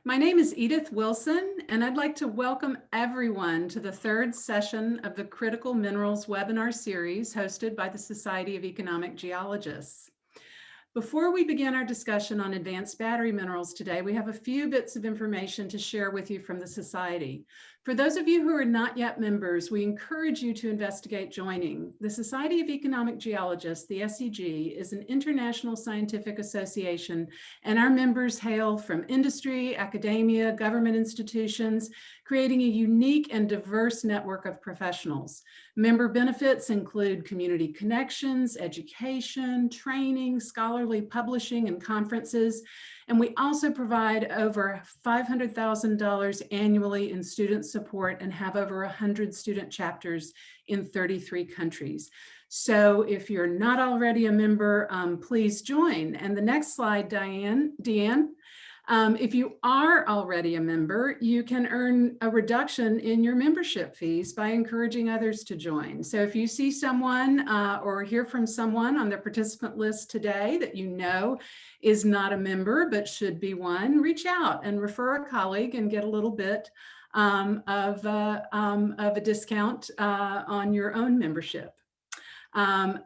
My name is Edith Wilson, and I'd like to welcome everyone to the third session of the Critical Minerals webinar series hosted by the Society of Economic Geologists. Before we begin our discussion on advanced battery minerals today, we have a few bits of information to share with you from the Society. For those of you who are not yet members, we encourage you to investigate joining. The Society of Economic Geologists, the SEG, is an international scientific association, and our members hail from industry, academia, government institutions, creating a unique and diverse network of professionals. Member benefits include community connections, education, training, scholarly publishing, and conferences. And we also provide over $500,000 annually in student support and have over 100 student chapters in 33 countries. So if you're not already a member, please join. And the next slide, Deanne. If you are already a member, you can earn a reduction in your membership fees by encouraging others to join. So if you see someone or hear from someone on the participant list today that you know is not a member but should be one, reach out and refer a colleague and get a little bit of a discount on your own membership.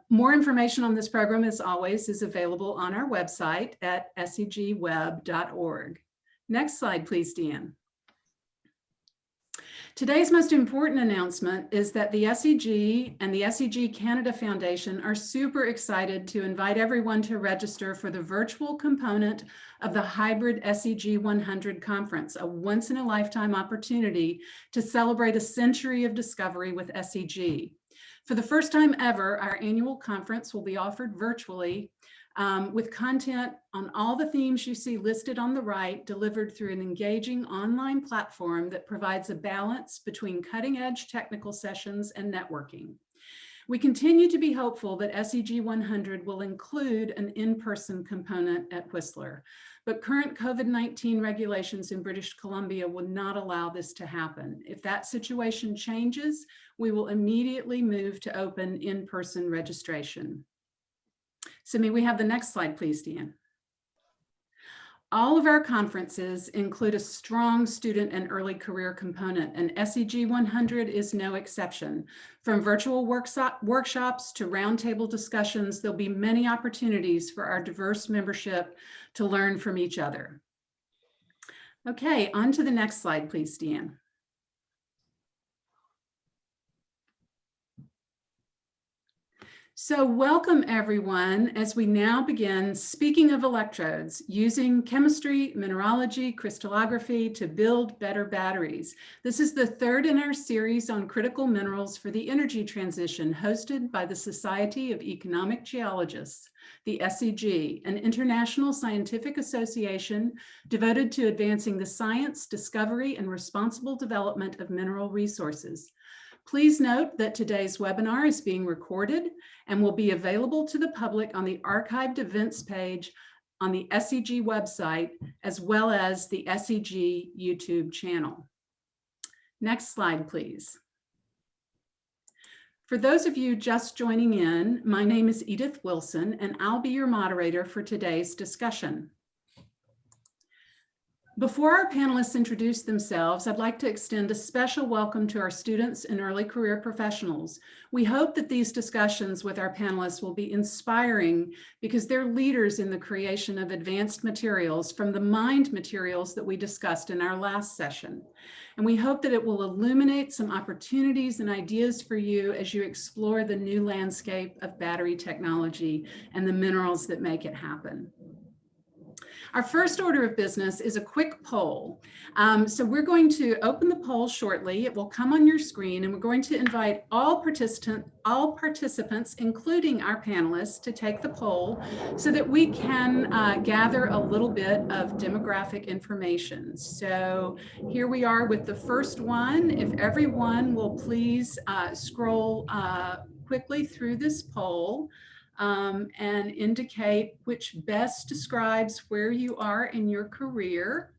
More information on this program, as always, is available on our website at segweb.org. Next slide, please, Deanne. Today's most important announcement is that the SEG and the SEG Canada Foundation are super excited to invite everyone to register for the virtual component of the hybrid SEG 100 conference, a once-in-a-lifetime opportunity to celebrate a century of discovery with SEG. For the first time ever, our annual conference will be offered virtually with content on all the themes you see listed on the right, delivered through an engaging online platform that provides a balance between cutting-edge technical sessions and networking. We continue to be hopeful that SEG 100 will include an in-person component at Whistler, but current COVID-19 regulations in British Columbia would not allow this to happen. If that situation changes, we will immediately move to open in-person registration. So may we have the next slide, please, Deanne? All of our conferences include a strong student and early career component, and SEG 100 is no exception. From virtual workshops to roundtable discussions, there'll be many opportunities for our diverse membership to learn from each other. Okay, on to the next slide, please, Deanne. So welcome everyone as we now begin speaking of electrodes, using chemistry, mineralogy, crystallography to build better batteries. This is the third in our series on critical minerals for the energy transition, hosted by the Society of Economic Geologists, the SEG, an international scientific association devoted to advancing the science, discovery, and responsible development of mineral resources. Please note that today's webinar is being recorded and will be available to the public on the archived events page on the SEG website, as well as the SEG YouTube channel. Next slide, please. For those of you just joining in, my name is Edith Wilson, and I'll be your moderator for today's discussion. Before our panelists introduce themselves, I'd like to extend a special welcome to our students and early career professionals. We hope that these discussions with our panelists will be inspiring because they're leaders in the creation of advanced materials from the mined materials that we discussed in our last session. And we hope that it will illuminate some opportunities and ideas for you as you explore the new landscape of battery technology and the minerals that make it happen. Our first order of business is a quick poll. So we're going to open the poll shortly. It will come on your screen, and we're going to invite all participants, including our panelists, to take the poll so that we can gather a little bit of demographic information. So here we are with the first one. If everyone will please scroll quickly through this poll. And indicate which best describes where you are in your career,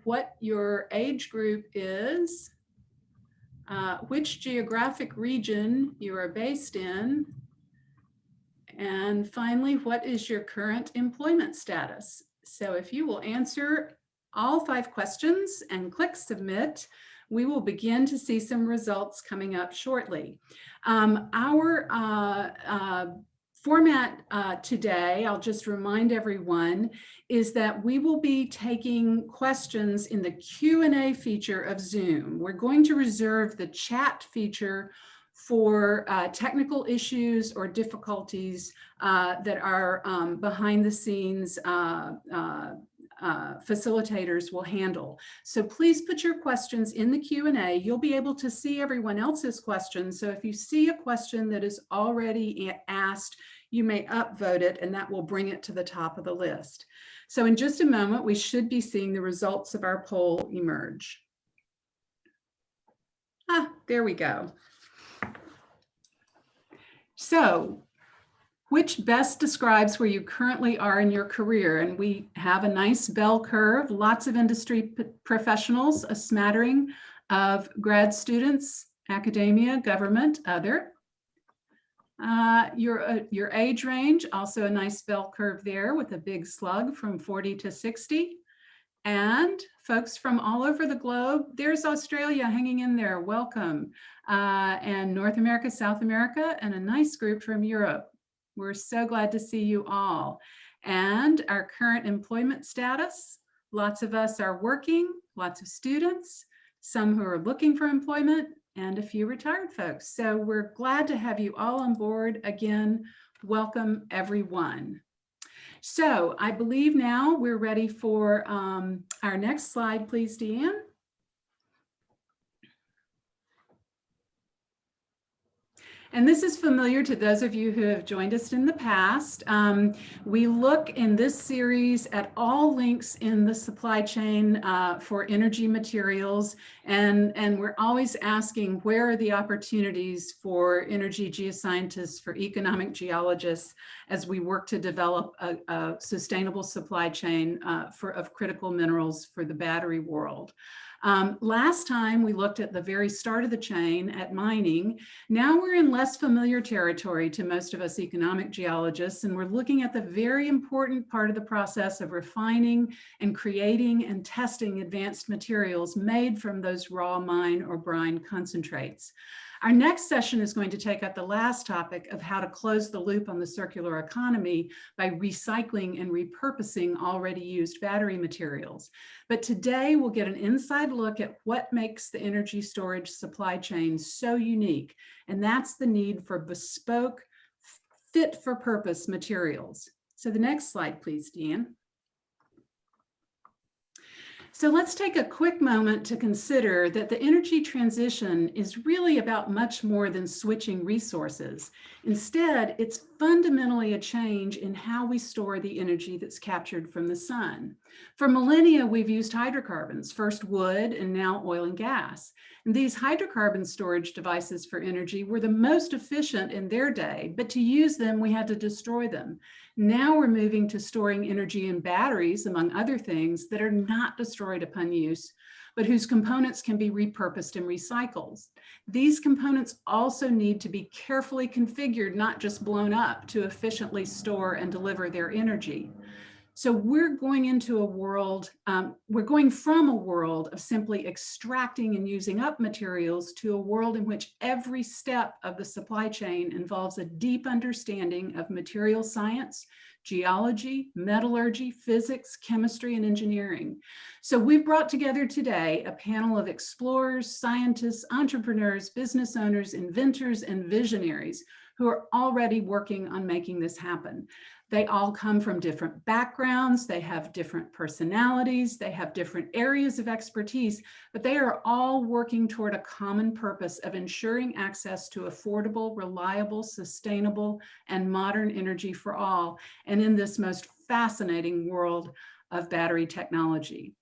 what your age group is, which geographic region you are based in, and finally, what is your current employment status? So if you will answer all 5 questions and click submit, we will begin to see some results coming up shortly. Our format today, I'll just remind everyone, is that we will be taking questions in the Q&A feature of Zoom. We're going to reserve the chat feature for technical issues or difficulties that are behind the scenes facilitators will handle. So please put your questions in the Q&A. You'll be able to see everyone else's questions. So if you see a question that is already asked, you may upvote it and that will bring it to the top of the list. So in just a moment, we should be seeing the results of our poll emerge. There we go. So, which best describes where you currently are in your career? And we have a nice bell curve, lots of industry professionals, a smattering of grad students, academia, government, other. Your age range, also a nice bell curve there with a big slug from 40 to 60. And folks from all over the globe. There's Australia hanging in there, welcome. And North America, South America, and a nice group from Europe. We're so glad to see you all. And our current employment status, lots of us are working, lots of students, some who are looking for employment, and a few retired folks. So we're glad to have you all on board. Again, welcome everyone. So I believe now we're ready for our next slide, please, Deanne. And this is familiar to those of you who have joined us in the past. We look in this series at all links in the supply chain for energy materials, and we're always asking where are the opportunities for energy geoscientists, for economic geologists, as we work to develop a sustainable supply chain of critical minerals for the battery world. Last time we looked at the very start of the chain at mining. Now we're in less familiar territory to most of us economic geologists, and we're looking at the very important part of the process of refining and creating and testing advanced materials made from those raw mine or brine concentrates. Our next session is going to take up the last topic of how to close the loop on the circular economy by recycling and repurposing already used battery materials. But today we'll get an inside look at what makes the energy storage supply chain so unique, and that's the need for bespoke, fit-for-purpose materials. So the next slide, please, Deanne. So let's take a quick moment to consider that the energy transition is really about much more than switching resources. Instead, it's fundamentally a change in how we store the energy that's captured from the sun. For millennia, we've used hydrocarbons, first wood and now oil and gas. And these hydrocarbon storage devices for energy were the most efficient in their day, but to use them, we had to destroy them. Now we're moving to storing energy in batteries, among other things, that are not destroyed upon use, but whose components can be repurposed and recycled. These components also need to be carefully configured, not just blown up, to efficiently store and deliver their energy. So we're going into a world, we're going from a world of simply extracting and using up materials to a world in which every step of the supply chain involves a deep understanding of material science, geology, metallurgy, physics, chemistry, and engineering. So we've brought together today a panel of explorers, scientists, entrepreneurs, business owners, inventors, and visionaries who are already working on making this happen. They all come from different backgrounds, they have different personalities, they have different areas of expertise, but they are all working toward a common purpose of ensuring access to affordable, reliable, sustainable, and modern energy for all, and in this most fascinating world of battery technology.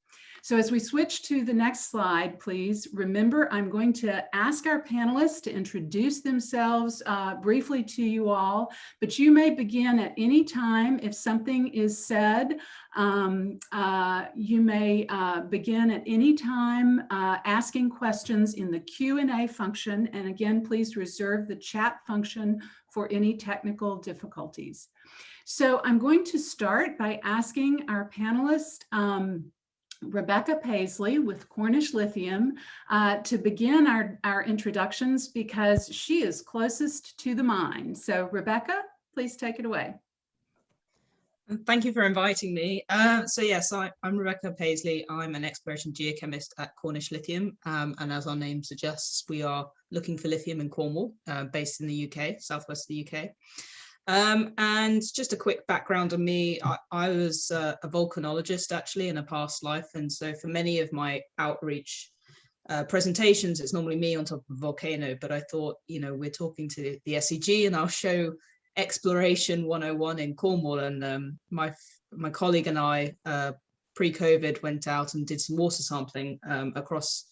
So as we switch to the next slide, please remember, I'm going to ask our panelists to introduce themselves briefly to you all, but you may begin at any time. If something is said, you may begin at any time asking questions in the Q&A function. And again, please reserve the chat function for any technical difficulties. So I'm going to start by asking our panelists, Rebecca Paisley with Cornish Lithium to begin our introductions because she is closest to the mine. So Rebecca, please take it away. Thank you for inviting me. So yes, I'm Rebecca Paisley. I'm an exploration geochemist at Cornish Lithium. And as our name suggests, we are looking for lithium in Cornwall, based in the UK, southwest of the UK. And just a quick background on me, I was a volcanologist actually in a past life. And so for many of my outreach presentations, it's normally me on top of a volcano, but I thought, we're talking to the SEG and I'll show Exploration 101 in Cornwall. And my colleague and I, pre-COVID, went out and did some water sampling across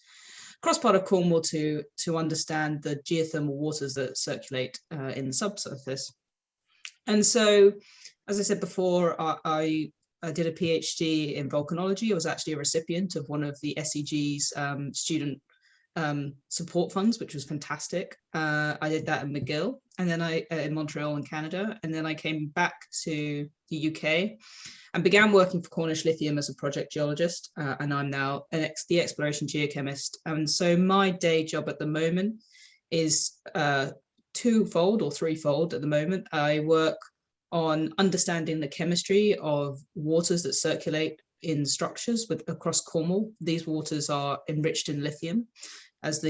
part of Cornwall to understand the geothermal waters that circulate in the subsurface. And so, as I said before, I did a PhD in volcanology. I was actually a recipient of one of the SEG's student support funds, which was fantastic. I did that in McGill, and then in Montreal in Canada, and then I came back to the UK and began working for Cornish Lithium as a project geologist, and I'm now the exploration geochemist. And so my day job at the moment is twofold or threefold at the moment. I work on understanding the chemistry of waters that circulate in structures across Cornwall. These waters are enriched in lithium, as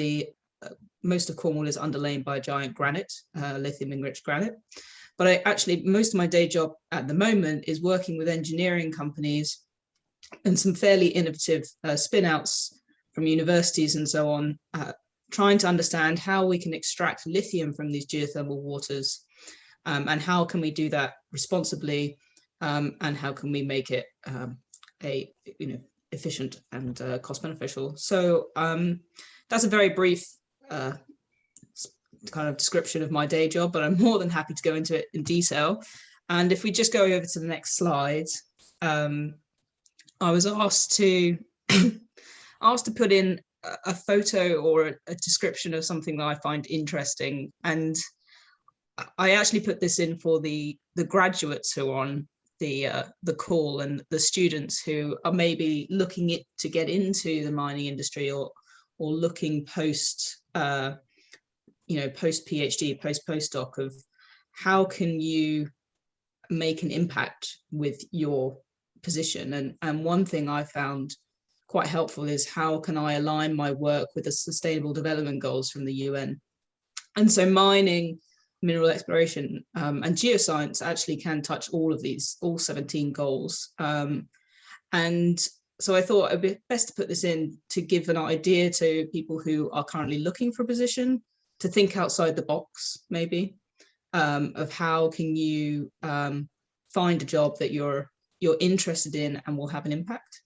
most of Cornwall is underlain by giant granite, lithium enriched granite. But most of my day job at the moment is working with engineering companies and some fairly innovative spin-outs from universities and so on, trying to understand how we can extract lithium from these geothermal waters, and how can we do that responsibly, and how can we make it efficient and cost beneficial. So that's a very brief kind of description of my day job, but I'm more than happy to go into it in detail. And if we just go over to the next slide, I was asked to put in a photo or a description of something that I find interesting. And I actually put this in for the graduates who are on the call, and the students who are maybe looking to get into the mining industry or looking post PhD, post postdoc, of how can you make an impact with your position. And one thing I found quite helpful is how can I align my work with the Sustainable Development Goals from the UN. And so mining, mineral exploration, and geoscience actually can touch all 17 goals. And so I thought it'd be best to put this in to give an idea to people who are currently looking for a position to think outside the box, maybe, of how can you find a job that you're interested in and will have an impact.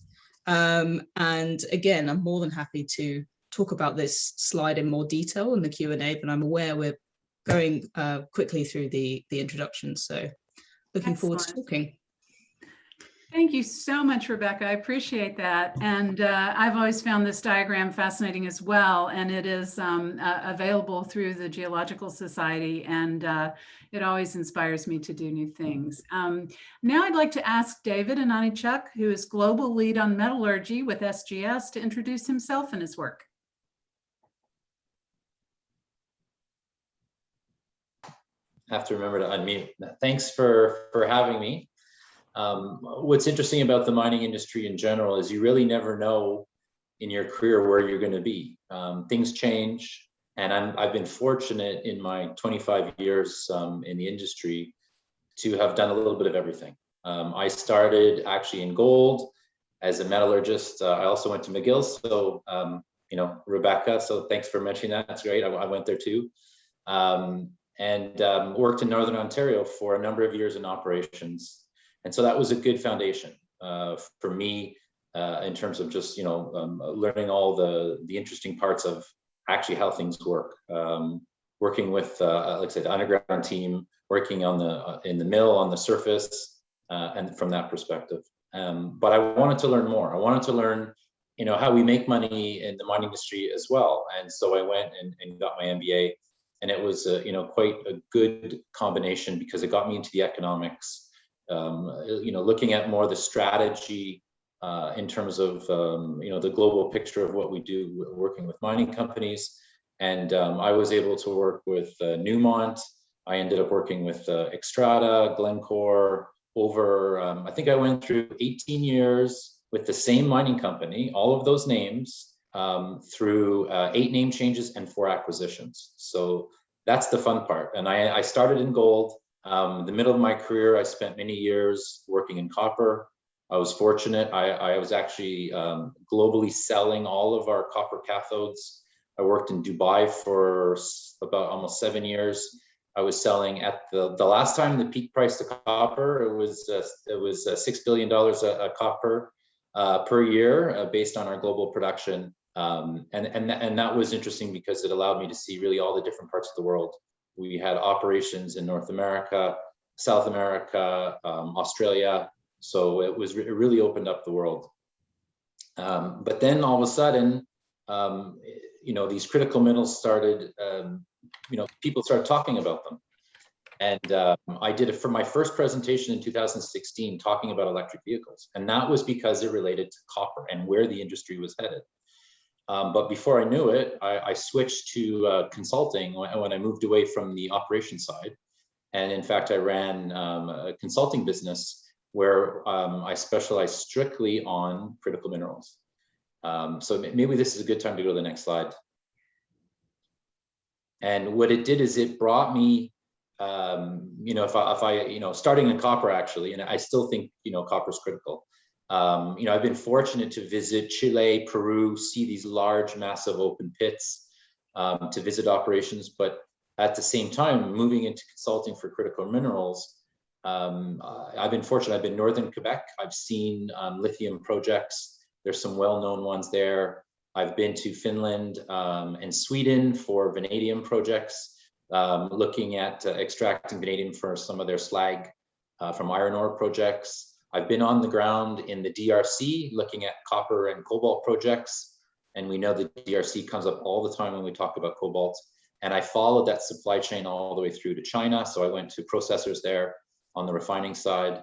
And again, I'm more than happy to talk about this slide in more detail in the Q&A, but I'm aware we're going quickly through the introduction, so looking forward to talking. Thank you so much, Rebecca. I appreciate that. And I've always found this diagram fascinating as well. And it is available through the Geological Society. And it always inspires me to do new things. Now I'd like to ask David Anichuk, who is Global Lead on Metallurgy with SGS, to introduce himself and his work. I have to remember to unmute. Thanks for having me. What's interesting about the mining industry in general is you really never know in your career where you're going to be. Things change, and I've been fortunate in my 25 years in the industry to have done a little bit of everything. I started actually in gold as a metallurgist. I also went to McGill, so Rebecca, so thanks for mentioning that. That's great. I went there too. And worked in Northern Ontario for a number of years in operations. And so that was a good foundation for me in terms of just, learning all the interesting parts of actually how things work. Working with, like I said, the underground team, working on in the mill, on the surface, and from that perspective. But I wanted to learn more. I wanted to learn, how we make money in the mining industry as well. And so I went and got my MBA, and it was, quite a good combination because it got me into the economics. Looking at more the strategy in terms of the global picture of what we do working with mining companies. And I was able to work with Newmont. I ended up working with Xstrata, Glencore, over, I think I went through 18 years with the same mining company, all of those names, through 8 name changes and 4 acquisitions. So that's the fun part. And I started in gold. The middle of my career, I spent many years working in copper. I was fortunate. I was actually globally selling all of our copper cathodes. I worked in Dubai for about almost 7 years. I was selling at the last time the peak price to copper, it was $6 billion a copper per year based on our global production. And that was interesting because it allowed me to see really all the different parts of the world. We had operations in North America, South America, Australia. So it really opened up the world. But then all of a sudden, these critical minerals started, people started talking about them. And I did it for my first presentation in 2016, talking about electric vehicles. And that was because it related to copper and where the industry was headed. But before I knew it, I switched to consulting when I moved away from the operation side. And in fact, I ran a consulting business where I specialized strictly on critical minerals. So maybe this is a good time to go to the next slide. And what it did is it brought me, if I starting in copper actually, and I still think, copper is critical. I've been fortunate to visit Chile, Peru, see these large, massive open pits, to visit operations. But at the same time, moving into consulting for critical minerals, I've been fortunate. I've been northern Quebec. I've seen lithium projects. There's some well-known ones there. I've been to Finland and Sweden for vanadium projects, looking at extracting vanadium for some of their slag from iron ore projects. I've been on the ground in the DRC looking at copper and cobalt projects. And we know the DRC comes up all the time when we talk about cobalt. And I followed that supply chain all the way through to China. So I went to processors there on the refining side.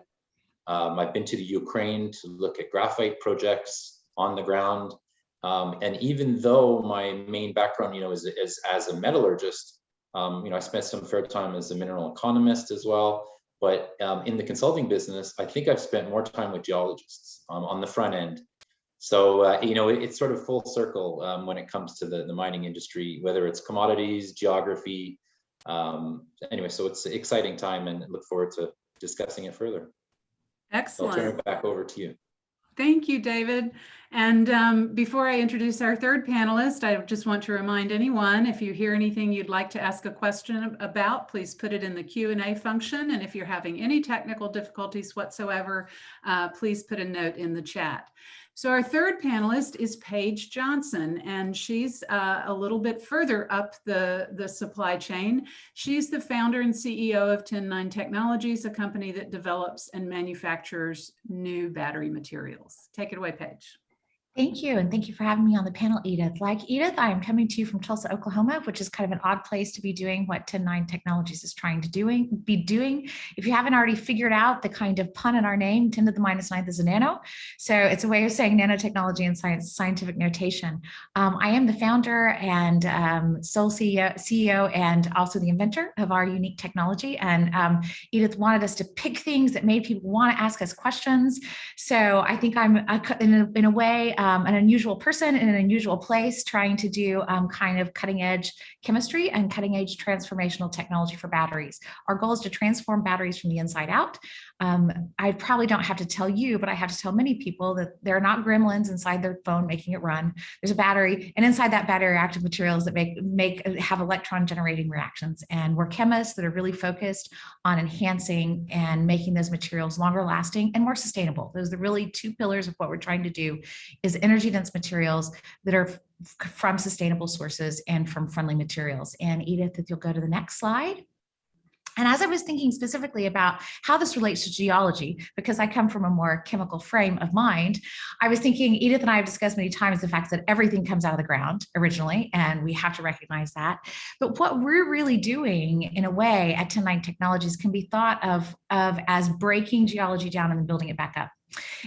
I've been to the Ukraine to look at graphite projects on the ground. And even though my main background, is as a metallurgist, I spent some fair time as a mineral economist as well. But in the consulting business, I think I've spent more time with geologists on the front end. So, it's sort of full circle when it comes to the mining industry, whether it's commodities, geography. Anyway, so it's an exciting time and look forward to discussing it further. Excellent. I'll turn it back over to you. Thank you, David. And before I introduce our third panelist, I just want to remind anyone, if you hear anything you'd like to ask a question about, please put it in the Q&A function. And if you're having any technical difficulties whatsoever, please put a note in the chat. So our third panelist is Paige Johnson, and she's a little bit further up the supply chain. She's the founder and CEO of 109 Technologies, a company that develops and manufactures new battery materials. Take it away, Paige. Thank you. And thank you for having me on the panel, Edith. Like Edith, I am coming to you from Tulsa, Oklahoma, which is kind of an odd place to be doing what 109 Technologies is trying to be doing. If you haven't already figured out the kind of pun in our name, 10 to the minus 9th is a nano. So it's a way of saying nanotechnology in scientific notation. I am the founder and sole CEO and also the inventor of our unique technology. And Edith wanted us to pick things that made people want to ask us questions. So I think I'm in a way, an unusual person in an unusual place, trying to do kind of cutting edge chemistry and cutting edge transformational technology for batteries. Our goal is to transform batteries from the inside out. I probably don't have to tell you, but I have to tell many people that they're not gremlins inside their phone making it run. There's a battery, and inside that battery are active materials that have electron generating reactions. And we're chemists that are really focused on enhancing and making those materials longer lasting and more sustainable. Those are the really two pillars of what we're trying to do, is energy dense materials that are from sustainable sources and from friendly materials. And Edith, if you'll go to the next slide. And as I was thinking specifically about how this relates to geology, because I come from a more chemical frame of mind, I was thinking, Edith and I have discussed many times the fact that everything comes out of the ground originally, and we have to recognize that. But what we're really doing in a way at 109 Technologies can be thought of as breaking geology down and then building it back up.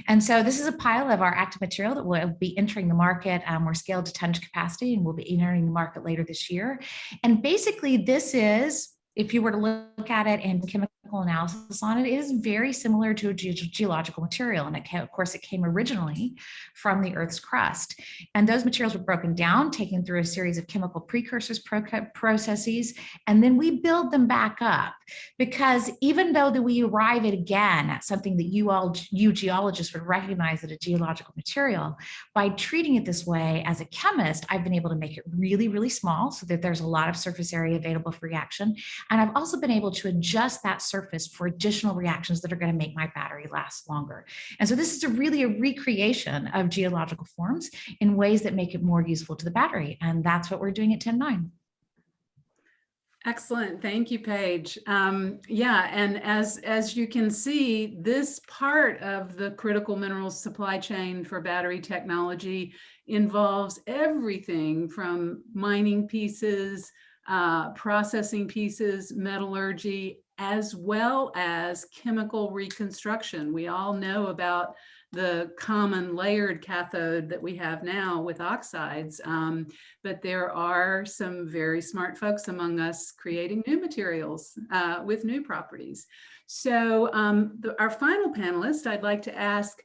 And so this is a pile of our active material that will be entering the market. We're scaled to tonnage capacity and we'll be entering the market later this year. And basically this is, if you were to look at it and chemical analysis on it, it is very similar to a geological material. And of course, it came originally from the Earth's crust. And those materials were broken down, taken through a series of chemical precursors processes, and then we build them back up. Because even though that we arrive at again at something that you geologists would recognize as a geological material, by treating it this way as a chemist, I've been able to make it really, really small so that there's a lot of surface area available for reaction. And I've also been able to adjust that surface for additional reactions that are going to make my battery last longer. And so this is really a recreation of geological forms in ways that make it more useful to the battery. And that's what we're doing at 10.9. Excellent. Thank you, Paige. Yeah, and as you can see, this part of the critical minerals supply chain for battery technology involves everything from mining pieces, processing pieces, metallurgy, as well as chemical reconstruction. We all know about the common layered cathode that we have now with oxides, but there are some very smart folks among us creating new materials with new properties. So our final panelist, I'd like to ask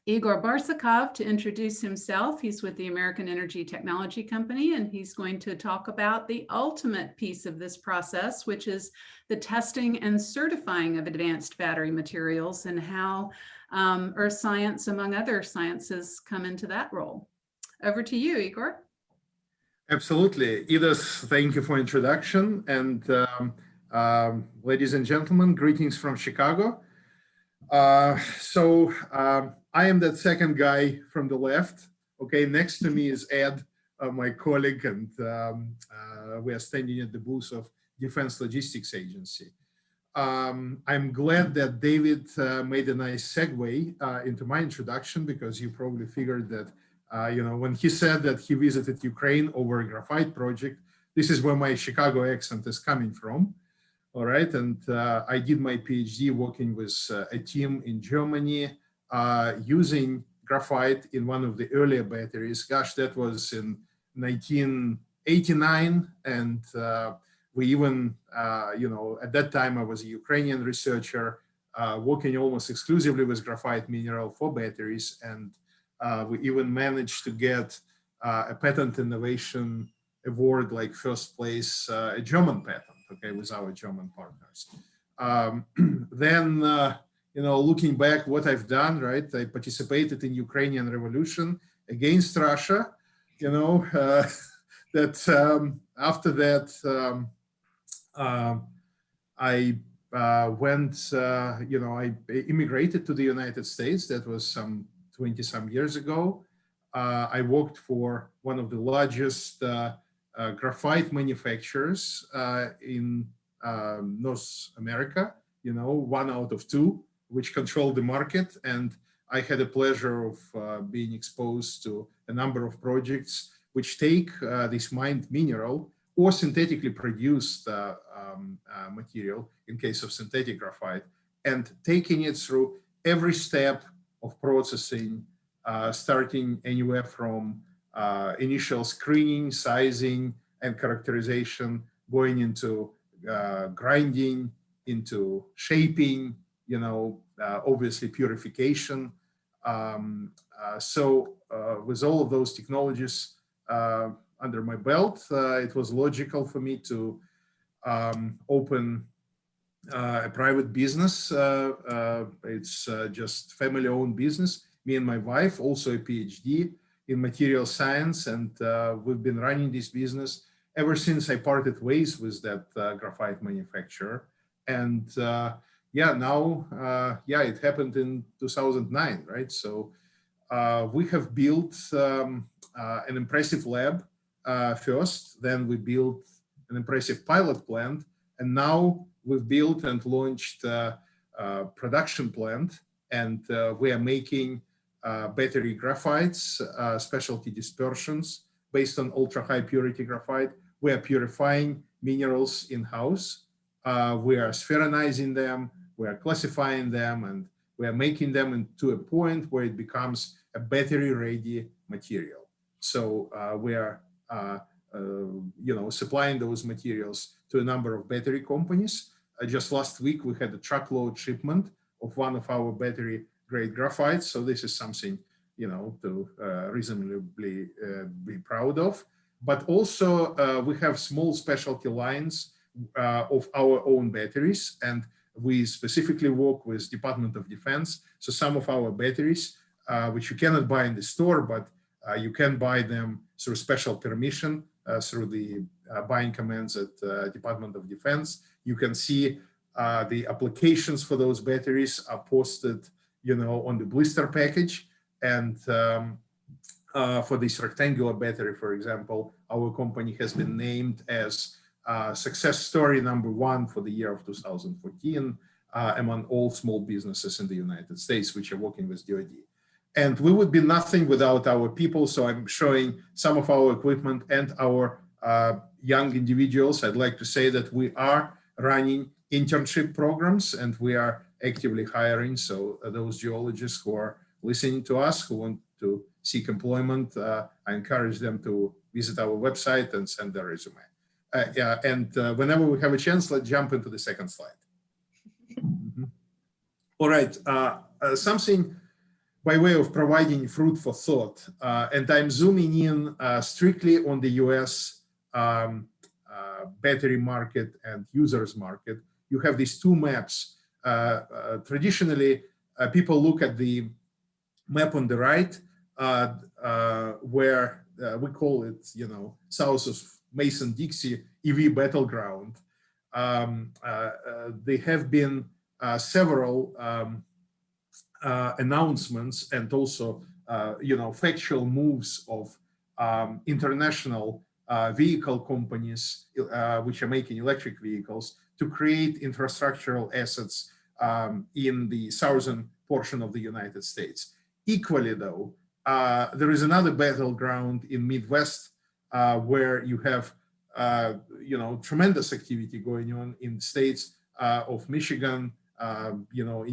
Igor Barsakov to introduce himself. He's with the American Energy Technology Company, and he's going to talk about the ultimate piece of this process, which is the testing and certifying of advanced battery materials and how earth science, among other sciences, come into that role. Over to you, Igor. Absolutely. Edith, thank you for introduction. And ladies and gentlemen, greetings from Chicago. I am that second guy from the left. Okay, next to me is Ed, my colleague, and we are standing at the booth of Defense Logistics Agency. I'm glad that David made a nice segue into my introduction, because you probably figured that, when he said that he visited Ukraine over a graphite project, this is where my Chicago accent is coming from. All right, and I did my PhD working with a team in Germany using graphite in one of the earlier batteries. Gosh, that was in 1989, and we even, at that time I was a Ukrainian researcher working almost exclusively with graphite mineral for batteries, and we even managed to get a patent innovation award, like first place, a German patent. Okay, with our German partners. Then, looking back what I've done, right? I participated in Ukrainian revolution against Russia, after that, I went, I immigrated to the United States. That was some 20 some years ago. I worked for one of the largest graphite manufacturers in North America, one out of two, which controlled the market. And I had the pleasure of being exposed to a number of projects which take this mined mineral or synthetically produced material, in case of synthetic graphite, and taking it through every step of processing, starting anywhere from initial screening, sizing, and characterization, going into grinding, into shaping, obviously purification. With all of those technologies under my belt, it was logical for me to open a private business. It's just family-owned business. Me and my wife, also a PhD in material science, and we've been running this business ever since I parted ways with that graphite manufacturer. And it happened in 2009, right? So we have built an impressive lab first, then we built an impressive pilot plant, and now we've built and launched a production plant, and we are making battery graphites, specialty dispersions based on ultra-high purity graphite. We are purifying minerals in-house. We are spheronizing them. We are classifying them and We are making them to a point where it becomes a battery-ready material. So we are, supplying those materials to a number of battery companies. Just last week, we had a truckload shipment of one of our battery-grade graphite. So this is something, to reasonably be proud of. But also, we have small specialty lines of our own batteries, and we specifically work with Department of Defense. So some of our batteries, which you cannot buy in the store, but you can buy them through special permission through the buying commands at Department of Defense. You can see the applications for those batteries are posted, on the blister package. And for this rectangular battery, for example, our company has been named as success story #1 for the year of 2014 among all small businesses in the United States, which are working with DoD. And we would be nothing without our people. So I'm showing some of our equipment and our young individuals. I'd like to say that we are running internship programs and we are actively hiring. So those geologists who are listening to us, who want to seek employment, I encourage them to visit our website and send their resume. Whenever we have a chance, let's jump into the second slide. All right, something by way of providing food for thought, and I'm zooming in strictly on the US battery market and users market. You have these two maps. Traditionally, people look at the map on the right, where we call it, south of Mason-Dixie EV battleground. There have been several announcements and also, factual moves of international vehicle companies, which are making electric vehicles, to create infrastructural assets in the southern portion of the United States. Equally, though, there is another battleground in Midwest where you have, tremendous activity going on in states of Michigan,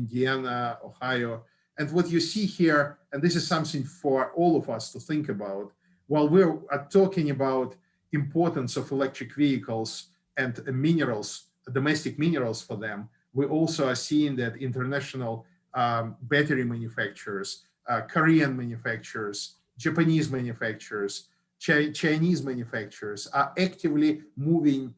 Indiana, Ohio. And what you see here, and this is something for all of us to think about, while we're talking about importance of electric vehicles and minerals, domestic minerals for them, we also are seeing that international battery manufacturers, Korean manufacturers, Japanese manufacturers, Chinese manufacturers are actively moving,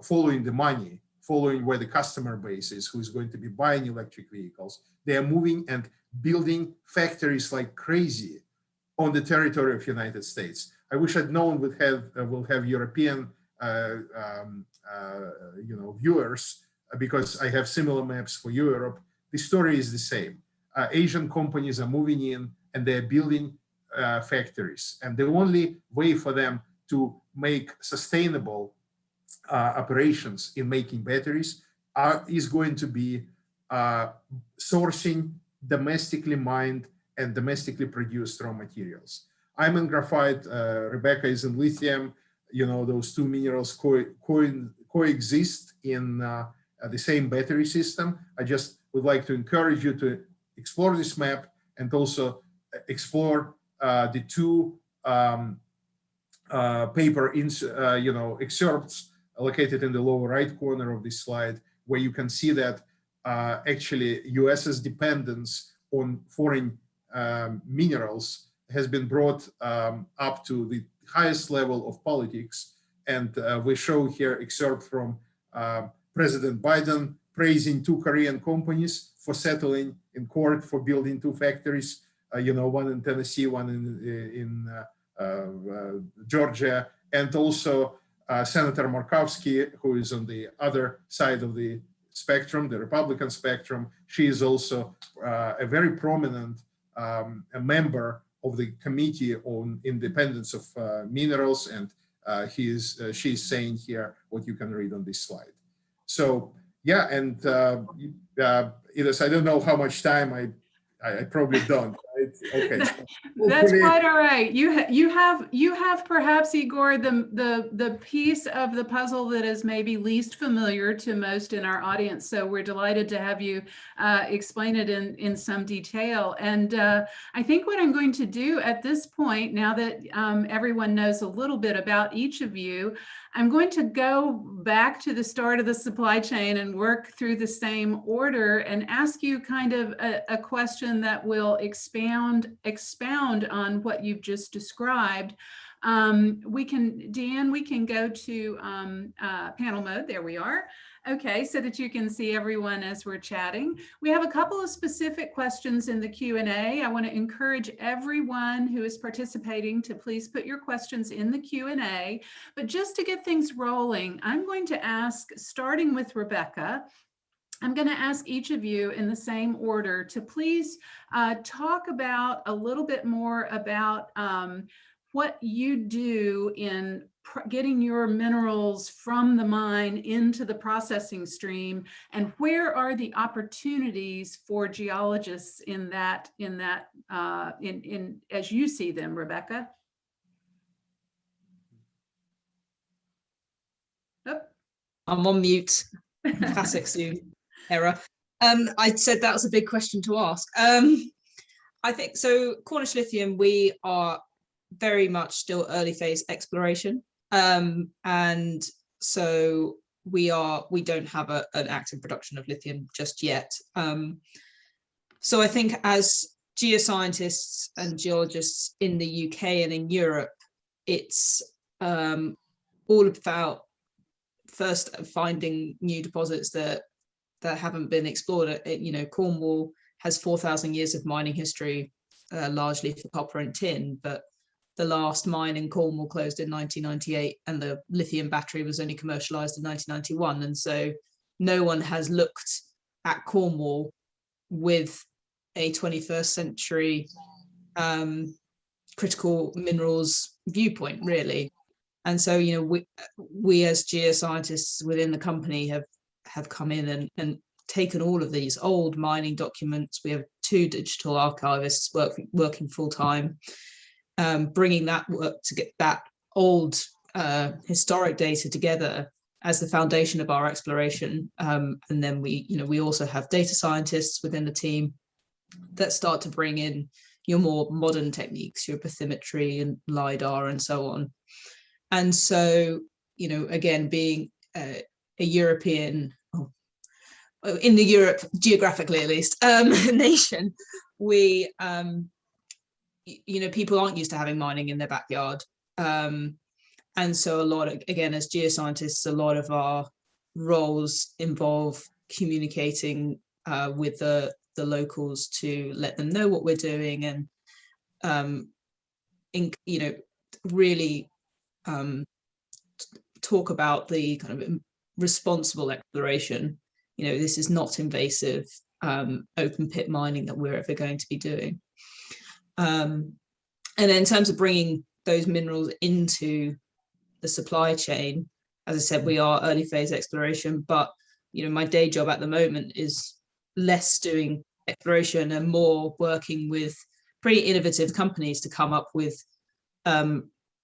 following the money, following where the customer base is, who is going to be buying electric vehicles. They are moving and building factories like crazy on the territory of the United States. I wish I'd known we'll have European viewers, because I have similar maps for Europe. The story is the same. Asian companies are moving in and they're building factories. And the only way for them to make sustainable operations in making batteries is going to be sourcing domestically mined and domestically produced raw materials. I'm in graphite, Rebecca is in lithium. Those two minerals coexist in the same battery system. I just would like to encourage you to explore this map and also explore the two paper excerpts located in the lower right corner of this slide, where you can see that actually US's dependence on foreign minerals has been brought up to the highest level of politics. And we show here excerpt from President Biden praising two Korean companies for settling in court for building two factories, one in Tennessee, one in Georgia, and also Senator Murkowski, who is on the other side of the spectrum, the Republican spectrum. She is also a very prominent a member of the Committee on Independence of Minerals, and she's saying here what you can read on this slide. So yeah, and Idas, I don't know how much time I probably don't, right? It's okay. That's Hopefully- quite all right. You have perhaps, Igor, the piece of the puzzle that is maybe least familiar to most in our audience. So we're delighted to have you explain it in some detail. And I think what I'm going to do at this point, now that everyone knows a little bit about each of you, I'm going to go back to the start of the supply chain and work through the same order and ask you kind of a question that will expound on what you've just described. Deanne, we can go to panel mode. There we are. Okay, so that you can see everyone as we're chatting. We have a couple of specific questions in the Q&A. I want to encourage everyone who is participating to please put your questions in the Q&A. But just to get things rolling, I'm going to ask, starting with Rebecca, I'm going to ask each of you in the same order to please talk about a little bit more about what you do in getting your minerals from the mine into the processing stream, and where are the opportunities for geologists in as you see them, Rebecca? Oh. I'm on mute. Classic Zoom error. I said that was a big question to ask. I think so. Cornish Lithium, we are very much still early phase exploration, and so we don't have an active production of lithium just yet. So I think as geoscientists and geologists in the UK and in Europe, it's all about first finding new deposits that haven't been explored. Cornwall has 4,000 years of mining history, largely for copper and tin, but the last mine in Cornwall closed in 1998, and the lithium battery was only commercialized in 1991. And so no one has looked at Cornwall with a 21st century critical minerals viewpoint, really. And so, we as geoscientists within the company have come in and taken all of these old mining documents. We have 2 digital archivists working full time, bringing that work to get that old historic data together as the foundation of our exploration. And then we also have data scientists within the team that start to bring in your more modern techniques, your bathymetry and LiDAR and so on. And so, again, being a European, in the Europe, geographically at least, nation, we, people aren't used to having mining in their backyard. And so again, as geoscientists, a lot of our roles involve communicating with the locals to let them know what we're doing, and really talk about the kind of responsible exploration. This is not invasive open pit mining that we're ever going to be doing. And in terms of bringing those minerals into the supply chain, as I said, we are early phase exploration, but my day job at the moment is less doing exploration and more working with pretty innovative companies to come up with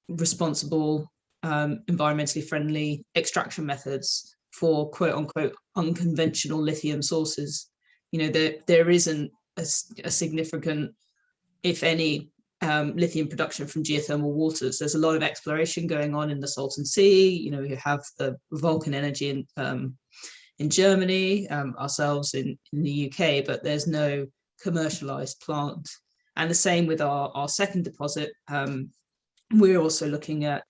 responsible, environmentally friendly extraction methods for quote unquote unconventional lithium sources. There isn't a significant, if any, lithium production from geothermal waters. There's a lot of exploration going on in the Salton Sea. You have the Vulcan Energy in Germany, ourselves in the UK, but there's no commercialized plant. And the same with our second deposit. We're also looking at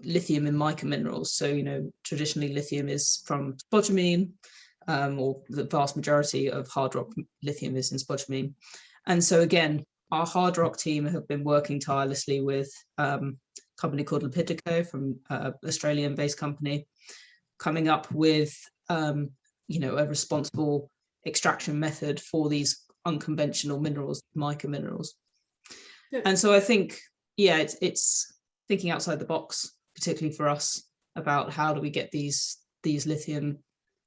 lithium in mica minerals. So, traditionally lithium is from spodumene, or the vast majority of hard rock lithium is in spodumene. And so again, our hard rock team have been working tirelessly with a company called Lepidico, from Australian-based company, coming up with a responsible extraction method for these unconventional minerals, mica minerals. And so I think, it's thinking outside the box, particularly for us, about how do we get this lithium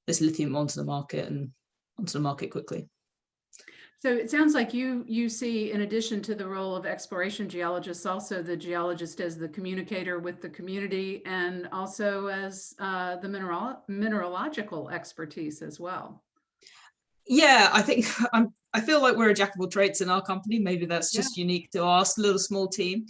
onto the market and onto the market quickly. So it sounds like you see, in addition to the role of exploration geologists, also the geologist as the communicator with the community, and also as the mineralogical expertise as well. Yeah, I think I feel like we're a jack of all trades in our company. Maybe that's just unique to our little small team.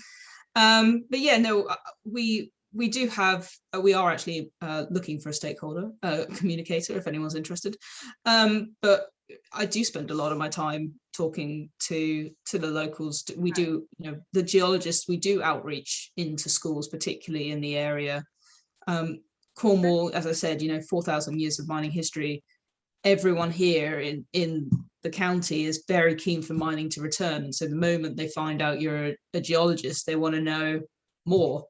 But yeah, no, we do have, we are actually looking for a stakeholder communicator if anyone's interested. But I do spend a lot of my time talking to the locals. We do, the geologists, we do outreach into schools, particularly in the area. Cornwall, as I said, 4,000 years of mining history. Everyone here in the county is very keen for mining to return. And so the moment they find out you're a geologist, they want to know more.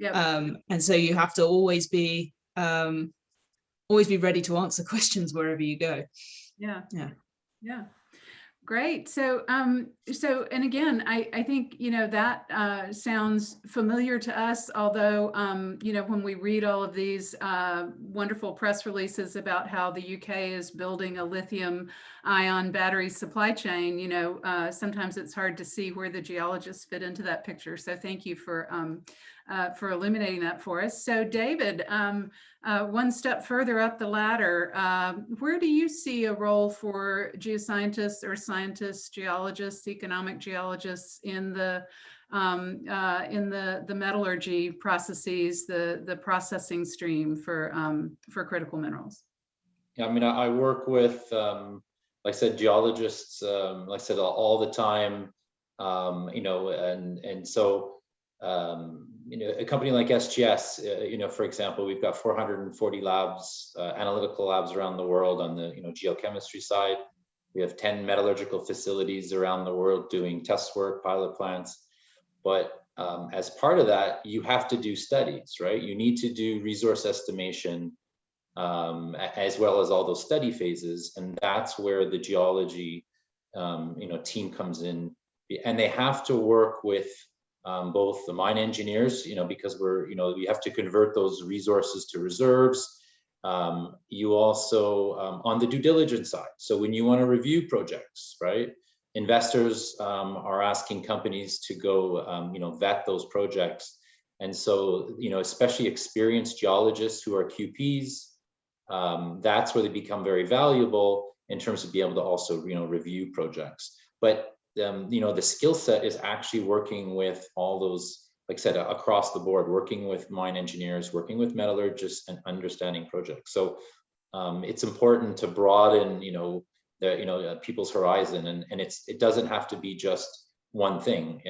And so you have to always be ready to answer questions wherever you go. Yeah. Great. So, and again, I think, that sounds familiar to us, although, when we read all of these wonderful press releases about how the UK is building a lithium-ion battery supply chain, sometimes it's hard to see where the geologists fit into that picture. So thank you for illuminating that for us. So David, one step further up the ladder, where do you see a role for geoscientists or scientists, geologists, economic geologists in the metallurgy processes, the processing stream for critical minerals? Yeah, I mean, I work with, like I said, geologists, like I said, all the time, and so. A company like SGS, for example, we've got 440 labs, analytical labs around the world on the, geochemistry side. We have 10 metallurgical facilities around the world doing test work, pilot plants. But as part of that, you have to do studies, right? You need to do resource estimation, as well as all those study phases. And that's where the geology, team comes in. And they have to work with both the mine engineers, because we have to convert those resources to reserves. You also on the due diligence side. So when you want to review projects, right? Investors are asking companies to go, vet those projects. And so, especially experienced geologists who are QPs, that's where they become very valuable in terms of being able to also, review projects. But the skill set is actually working with all those, like I said, across the board, working with mine engineers, working with metallurgists, and understanding projects. So it's important to broaden, people's horizon, and it doesn't have to be just one thing.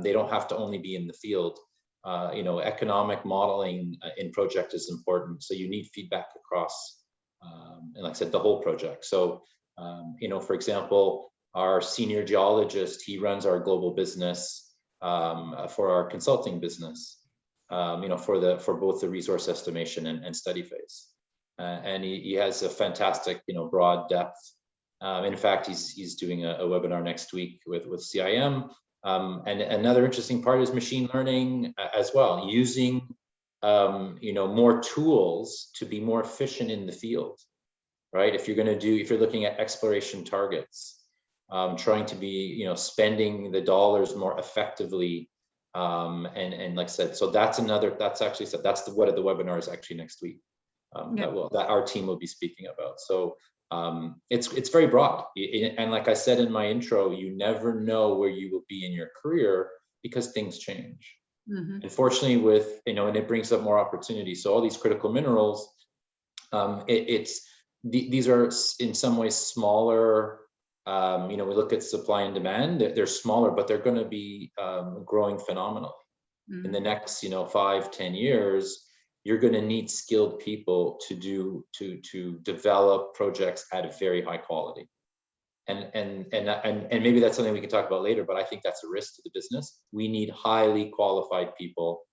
They don't have to only be in the field. Economic modeling in project is important. So you need feedback across, and like I said, the whole project. So, for example, our senior geologist, he runs our global business for our consulting business, for both the resource estimation and study phase. And he has a fantastic, broad depth. In fact, he's doing a webinar next week with CIM. And another interesting part is machine learning as well, using more tools to be more efficient in the field, right? If you're looking at exploration targets, trying to be, spending the dollars more effectively, and like I said, so that's what the webinar is actually next week, that our team will be speaking about. So it's very broad, and like I said in my intro, you never know where you will be in your career because things change. Mm-hmm. Unfortunately, with and it brings up more opportunities. So all these critical minerals, these are in some ways smaller. We look at supply and demand, they're smaller, but they're going to be growing phenomenally. Mm-hmm. In the next 5-10 years. You're going to need skilled people to develop projects at a very high quality, and maybe that's something we can talk about later, but I think that's a risk to the business. We need highly qualified people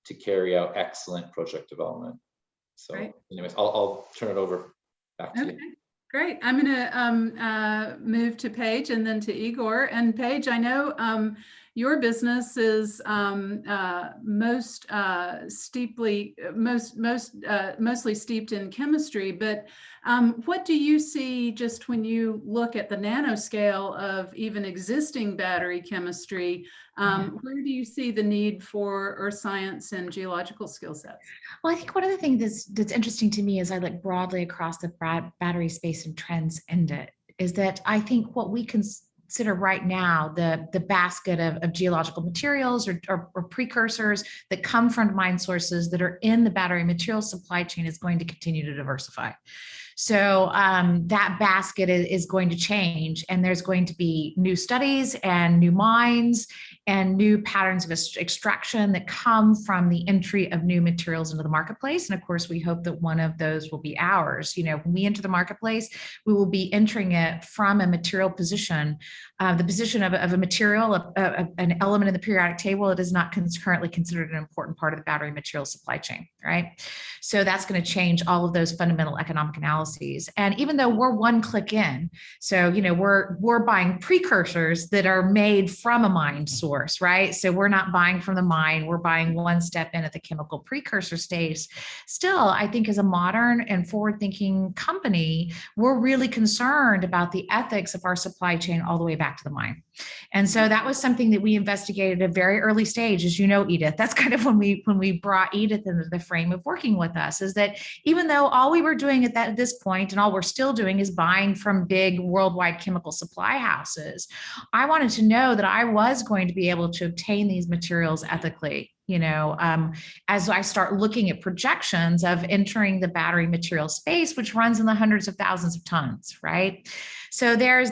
to carry out excellent project development. So anyways, I'll turn it over back to you. Great. I'm going to move to Paige and then to Igor. And Paige, I know your business is mostly steeped in chemistry, but what do you see just when you look at the nanoscale of even existing battery chemistry? Where do you see the need for earth science and geological skill sets? Well, I think one of the things that's interesting to me as I look broadly across the battery space and trends in it is that I think what we consider right now the basket of geological materials or precursors that come from mine sources that are in the battery material supply chain is going to continue to diversify. So that basket is going to change, and there's going to be new studies and new mines and new patterns of extraction that come from the entry of new materials into the marketplace. And of course, we hope that one of those will be ours. You know, when we enter the marketplace, we will be entering it from a material position, the position of a material, an element in the periodic table that is not currently considered an important part of the battery material supply chain, right? So that's going to change all of those fundamental economic analyses. And even though we're one click in, so, you know, we're buying precursors that are made from a mine source, right? So we're not buying from the mine, we're buying one step in at the chemical precursor stage. Still, I think as a modern and forward-thinking company, we're really concerned about the ethics of our supply chain all the way back to the mine. And so that was something that we investigated at a very early stage, as you know, Edith. That's kind of when we brought Edith into the frame of working with us, is that even though all we were doing at this point and all we're still doing is buying from big worldwide chemical supply houses, I wanted to know that I was going to be able to obtain these materials ethically. You know, as I start looking at projections of entering the battery material space, which runs in the hundreds of thousands of tons, right? So there's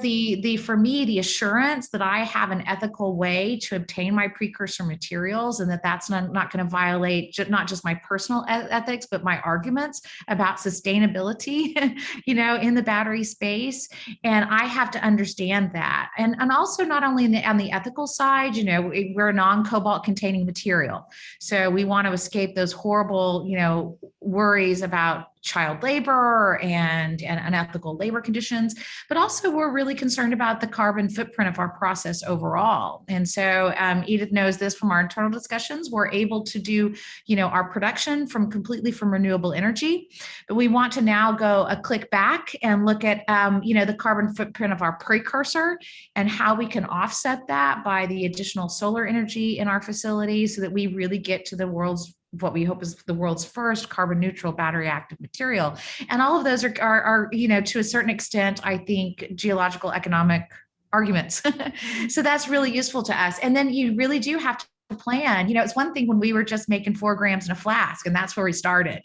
for me, the assurance that I have an ethical way to obtain my precursor materials, and that's not going to violate not just my personal ethics, but my arguments about sustainability, you know, in the battery space. And I have to understand that. And also not only on the ethical side, you know, we're a non-cobalt containing material. So we want to escape those horrible, you know, worries about child labor and unethical labor conditions, but also we're really concerned about the carbon footprint of our process overall. And so Edith knows this from our internal discussions. We're able to do, you know, our production completely from renewable energy, but we want to now go a click back and look at, you know, the carbon footprint of our precursor and how we can offset that by the additional solar energy in our facilities so that we really get to what we hope is the world's first carbon neutral battery active material. And all of those are, you know, to a certain extent, I think, geological economic arguments. So that's really useful to us. And then you really do have to plan. You know, it's one thing when we were just making 4 grams in a flask, and that's where we started.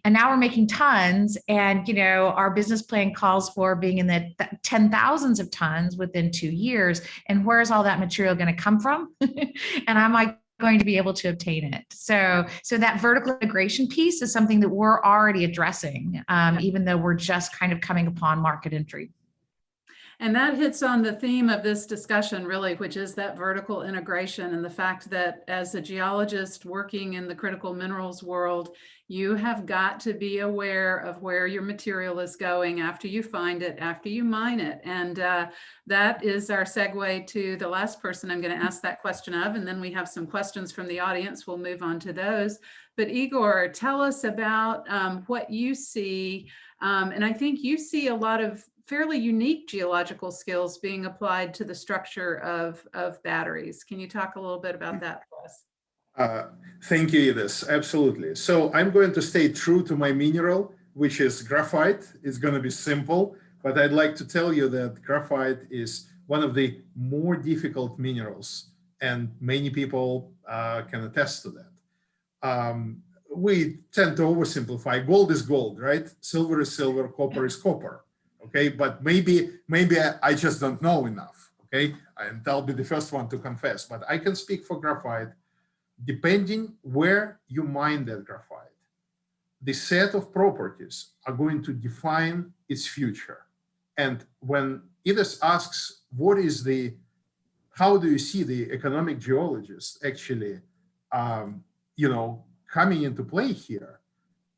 And now we're making tons, and, you know, our business plan calls for being in the 10,000s of tons within 2 years. And where's all that material going to come from? And I'm like, going to be able to obtain it. So that vertical integration piece is something that we're already addressing, even though we're just kind of coming upon market entry. And that hits on the theme of this discussion, really, which is that vertical integration and the fact that as a geologist working in the critical minerals world, you have got to be aware of where your material is going after you find it, after you mine it. And that is our segue to the last person I'm going to ask that question of. And then we have some questions from the audience. We'll move on to those. But Igor, tell us about what you see. And I think you see a lot of fairly unique geological skills being applied to the structure of batteries. Can you talk a little bit about that for us? Thank you, Edith. Absolutely. So I'm going to stay true to my mineral, which is graphite. It's going to be simple, but I'd like to tell you that graphite is one of the more difficult minerals, and many people can attest to that. We tend to oversimplify. Gold is gold, right? Silver is silver, copper is copper. Okay, but maybe I just don't know enough. Okay, and I'll be the first one to confess, but I can speak for graphite. Depending where you mine that graphite, the set of properties are going to define its future. And when Edith asks, how do you see the economic geologist actually, you know, coming into play here?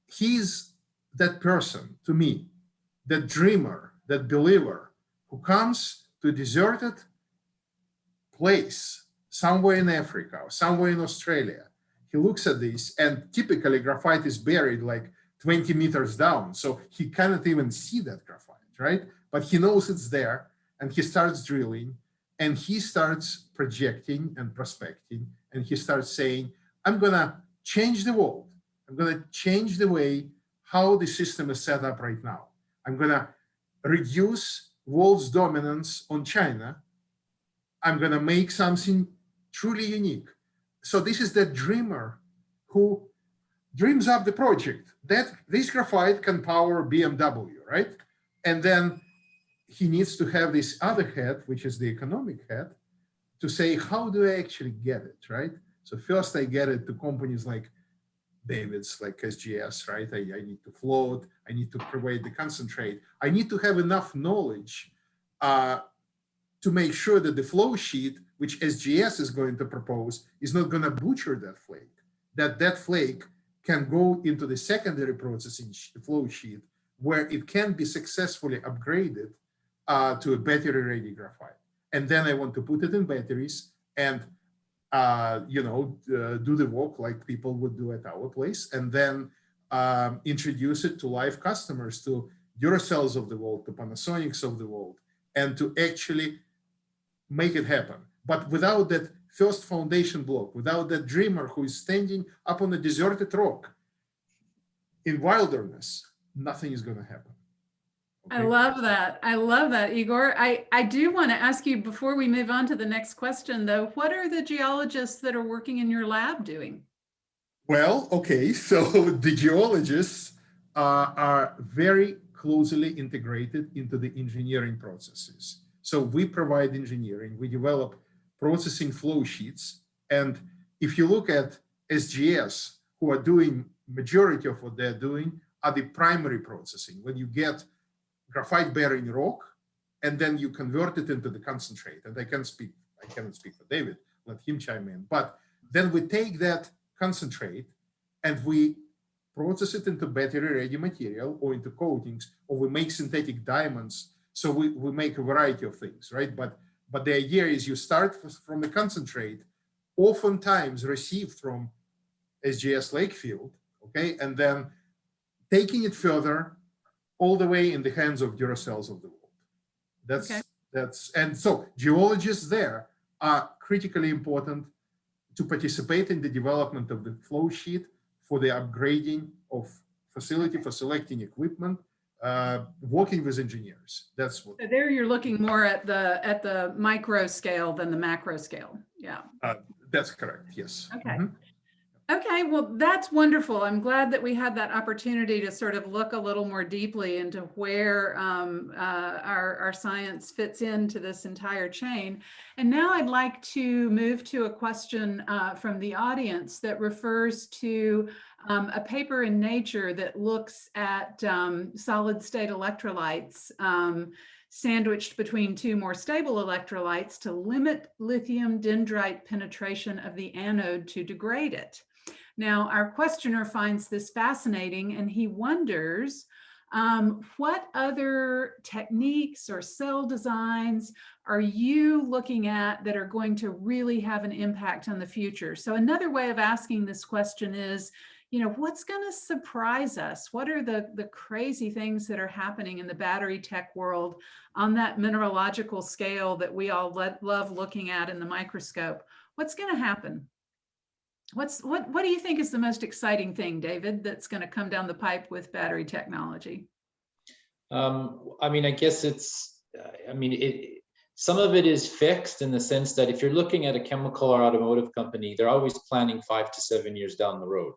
He's that person to me, that dreamer that believer who comes to a deserted place somewhere in Africa or somewhere in Australia, he looks at this, and typically graphite is buried like 20 meters down. So he cannot even see that graphite, right? But he knows it's there, and he starts drilling, and he starts projecting and prospecting, and he starts saying, I'm gonna change the world. I'm gonna change the way how the system is set up right now. I'm gonna reduce world's dominance on China. I'm gonna make something truly unique. So this is the dreamer who dreams up the project that this graphite can power BMW, right? And then he needs to have this other head, which is the economic head, to say, how do I actually get it, right? So first I get it to companies like David's, like SGS, right? I need to float, I need to provide the concentrate. I need to have enough knowledge to make sure that the flow sheet, which SGS is going to propose, is not going to butcher that flake, that flake can go into the secondary processing flow sheet where it can be successfully upgraded to a battery-ready graphite. And then I want to put it in batteries and do the work like people would do at our place, and then introduce it to live customers, to Duracells of the world, to Panasonics of the world, and to actually make it happen. But without that first foundation block, without that dreamer who is standing up on a deserted rock in wilderness, nothing is going to happen. I love that. I love that, Igor. I do want to ask you, before we move on to the next question, though, what are the geologists that are working in your lab doing? Well, okay, so the geologists are very closely integrated into the engineering processes. So we provide engineering, we develop processing flow sheets. And if you look at SGS, who are doing majority of what they're doing are the primary processing. When you get graphite bearing rock, and then you convert it into the concentrate. And I cannot speak for David, let him chime in. But then we take that concentrate and we process it into battery-ready material or into coatings, or we make synthetic diamonds. So we make a variety of things, right? But the idea is you start from the concentrate, oftentimes received from SGS Lakefield, okay? And then taking it further, all the way in the hands of Duracells of the world. And so geologists there are critically important to participate in the development of the flow sheet for the upgrading of facility, for selecting equipment, working with engineers. That's what. So there you're looking more at the micro scale than the macro scale. Yeah. That's correct. Yes. Okay. Mm-hmm. Okay, well, that's wonderful. I'm glad that we had that opportunity to sort of look a little more deeply into where our science fits into this entire chain. And now I'd like to move to a question from the audience that refers to a paper in Nature that looks at solid state electrolytes sandwiched between two more stable electrolytes to limit lithium dendrite penetration of the anode to degrade it. Now, our questioner finds this fascinating, and he wonders what other techniques or cell designs are you looking at that are going to really have an impact on the future? So another way of asking this question is, what's going to surprise us? What are the crazy things that are happening in the battery tech world on that mineralogical scale that we all love looking at in the microscope? What's going to happen? What do you think is the most exciting thing, David, that's going to come down the pipe with battery technology? I guess some of it is fixed in the sense that if you're looking at a chemical or automotive company, they're always planning 5 to 7 years down the road.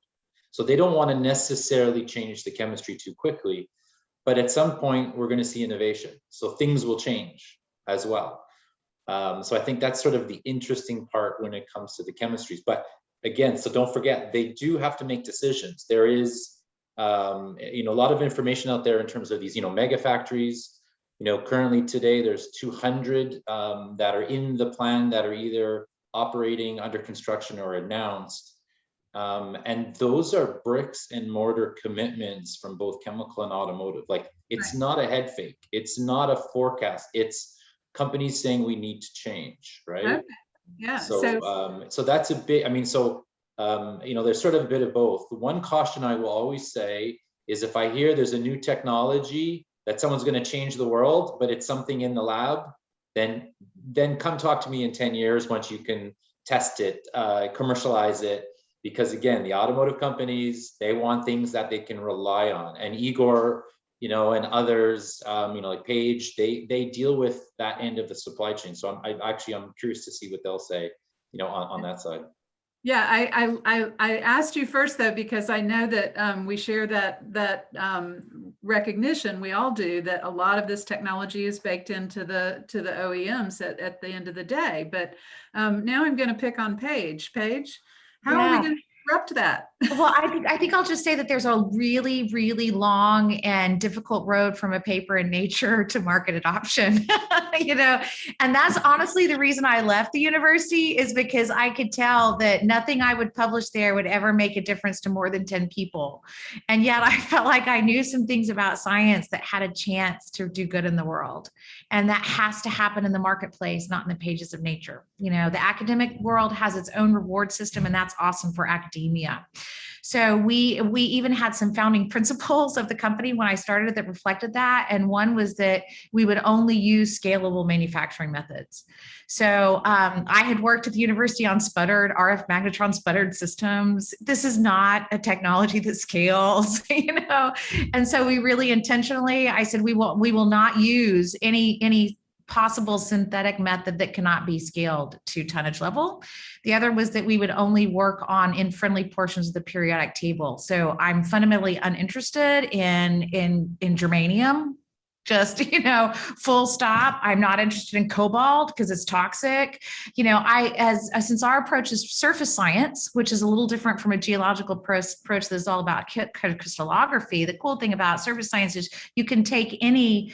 So they don't want to necessarily change the chemistry too quickly, but at some point we're going to see innovation. So things will change as well. So I think that's sort of the interesting part when it comes to the chemistries. But again, so don't forget, they do have to make decisions. There is, a lot of information out there in terms of these, mega factories. Currently today there's 200 that are in the plan that are either operating, under construction, or announced. And those are bricks and mortar commitments from both chemical and automotive. Like, it's Right. not a head fake. It's not a forecast. It's companies saying we need to change, right? Okay. Yeah. So that's a bit, I mean, there's sort of a bit of both. The one caution I will always say is, if I hear there's a new technology that someone's going to change the world, but it's something in the lab, then come talk to me in 10 years once you can test it, commercialize it. Because again, the automotive companies, they want things that they can rely on. And Igor, and others, like Paige, they deal with that end of the supply chain. So I'm curious to see what they'll say, on that side. Yeah, I asked you first though, because I know that we share that recognition. We all do, that a lot of this technology is baked into the OEMs at the end of the day. But now I'm going to pick on Paige. Paige, how are we going to disrupt that? Well, I think I'll just say that there's a really, really long and difficult road from a paper in Nature to market adoption, and that's honestly the reason I left the university, is because I could tell that nothing I would publish there would ever make a difference to more than 10 people. And yet I felt like I knew some things about science that had a chance to do good in the world. And that has to happen in the marketplace, not in the pages of Nature. The academic world has its own reward system, and that's awesome for academia. So we even had some founding principles of the company when I started that reflected that. And one was that we would only use scalable manufacturing methods. So I had worked at the university on sputtered RF magnetron sputtered systems. This is not a technology that scales, And so we really intentionally, I said, we will not use any possible synthetic method that cannot be scaled to tonnage level. The other was that we would only work on in friendly portions of the periodic table. So I'm fundamentally uninterested in germanium. Just, full stop. I'm not interested in cobalt because it's toxic. Since our approach is surface science, which is a little different from a geological approach that's all about crystallography. The cool thing about surface science is you can take any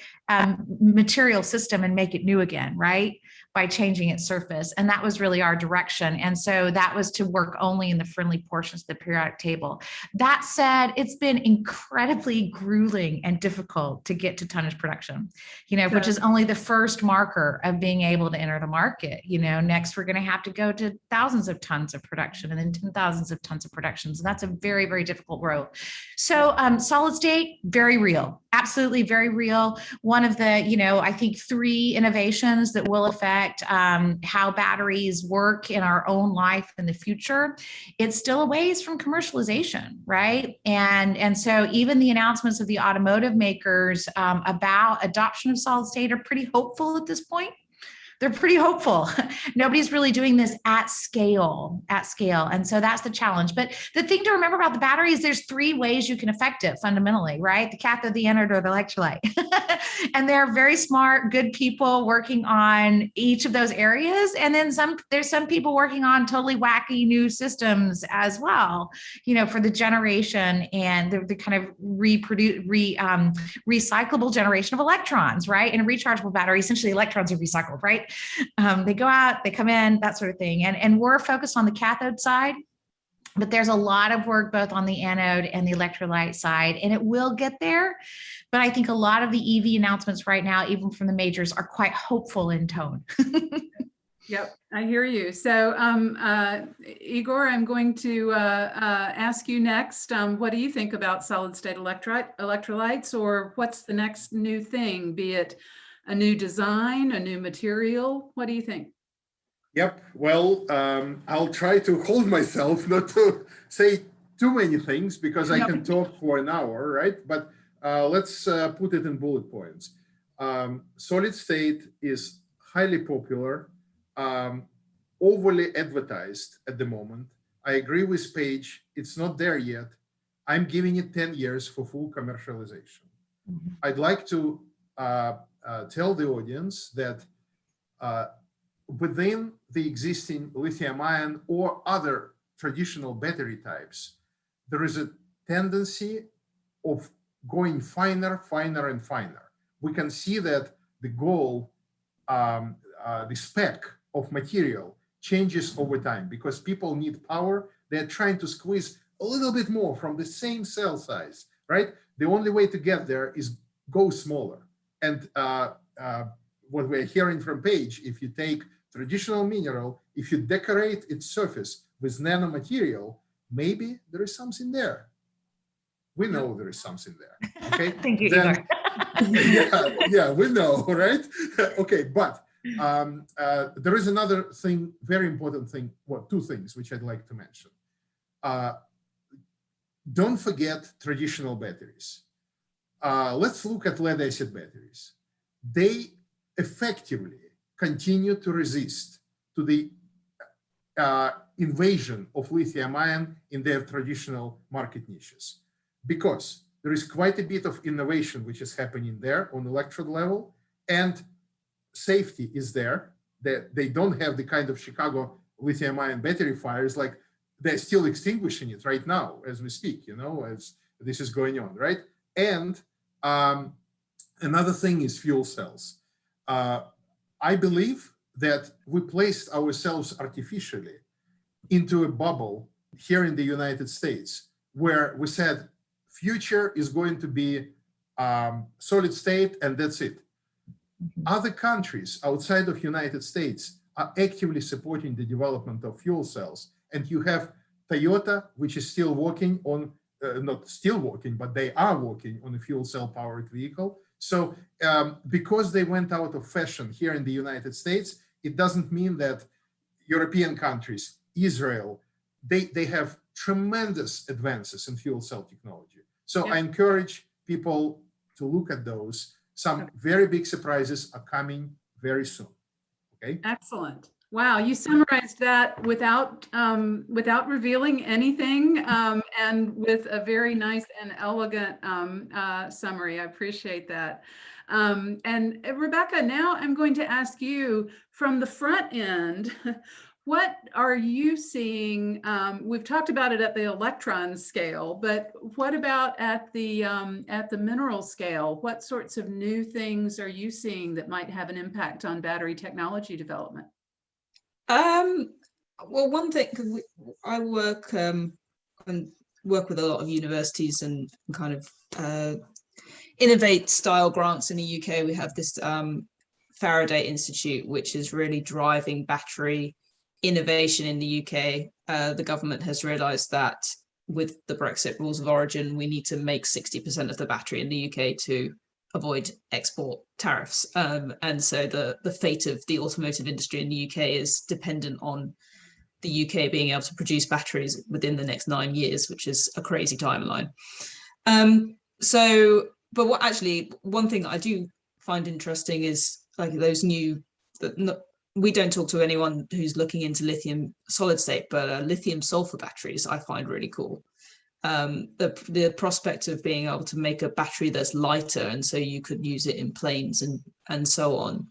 material system and make it new again, right? By changing its surface. And that was really our direction. And so that was to work only in the friendly portions of the periodic table. That said, it's been incredibly grueling and difficult to get to tonnage production, which is only the first marker of being able to enter the market. Next, we're going to have to go to thousands of tons of production and then 10,000s of tons of production. So that's a very, very difficult road. So solid state, very real. Absolutely very real. One of the, I think 3 innovations that will affect how batteries work in our own life in the future. It's still a ways from commercialization, right? And so even the announcements of the automotive makers about adoption of solid state are pretty hopeful at this point. They're pretty hopeful. Nobody's really doing this at scale. And so that's the challenge. But the thing to remember about the battery is there's 3 ways you can affect it fundamentally, right? The cathode, the anode, or the electrolyte. And they're very smart, good people working on each of those areas. And then there's some people working on totally wacky new systems as well, for the generation and the kind of recyclable generation of electrons, right? In a rechargeable battery, essentially electrons are recycled, right? They go out, they come in, that sort of thing. And we're focused on the cathode side, but there's a lot of work both on the anode and the electrolyte side, and it will get there. But I think a lot of the EV announcements right now, even from the majors, are quite hopeful in tone. Yep, I hear you. So Igor, I'm going to ask you next, what do you think about solid state electrolytes, or what's the next new thing, be it a new design, a new material? What do you think? Yep. Well, I'll try to hold myself not to say too many things because I can talk for an hour, right? But let's put it in bullet points. Solid state is highly popular, overly advertised at the moment. I agree with Paige. It's not there yet. I'm giving it 10 years for full commercialization. Mm-hmm. I'd like to tell the audience that within the existing lithium-ion or other traditional battery types, there is a tendency of going finer, and finer. We can see that the goal, the spec of material changes over time because people need power. They're trying to squeeze a little bit more from the same cell size, right? The only way to get there is go smaller. And what we're hearing from Paige, if you take traditional mineral, if you decorate its surface with nanomaterial, maybe there is something there. We know there is something there. Okay. Thank you, Then, Igor. yeah, we know, right? Okay, but there is another thing, very important thing, well, two things which I'd like to mention. Don't forget traditional batteries. Let's look at lead acid batteries. They effectively continue to resist to the invasion of lithium-ion in their traditional market niches, because there is quite a bit of innovation which is happening there on electrode level, and safety is there. They don't have the kind of Chicago lithium-ion battery fires, like they're still extinguishing it right now as we speak, you know, as this is going on, right? And another thing is fuel cells. I believe that we placed ourselves artificially into a bubble here in the United States, where we said future is going to be solid state and that's it. Other countries outside of United States are actively supporting the development of fuel cells. And you have Toyota, which is still working on, not still working, but they are working on a fuel cell powered vehicle. So because they went out of fashion here in the United States, it doesn't mean that European countries, Israel, they have tremendous advances in fuel cell technology. So I encourage people to look at those. Some very big surprises are coming very soon. Okay. Excellent. Wow, you summarized that without revealing anything, and with a very nice and elegant summary. I appreciate that. And Rebecca, now I'm going to ask you from the front end, what are you seeing? We've talked about it at the electron scale, but what about at the mineral scale? What sorts of new things are you seeing that might have an impact on battery technology development? Well, one thing, because I work and work with a lot of universities and kind of innovate style grants in the UK. We have this Faraday Institute, which is really driving battery innovation in the UK. The government has realized that with the Brexit rules of origin, we need to make 60% of the battery in the UK to avoid export tariffs. And so the fate of the automotive industry in the UK is dependent on the UK being able to produce batteries within the next 9 years, which is a crazy timeline. But what actually, one thing that I do find interesting is like those new, we don't talk to anyone who's looking into lithium solid state, but lithium sulfur batteries I find really cool. The prospect of being able to make a battery that's lighter, and so you could use it in planes and so on,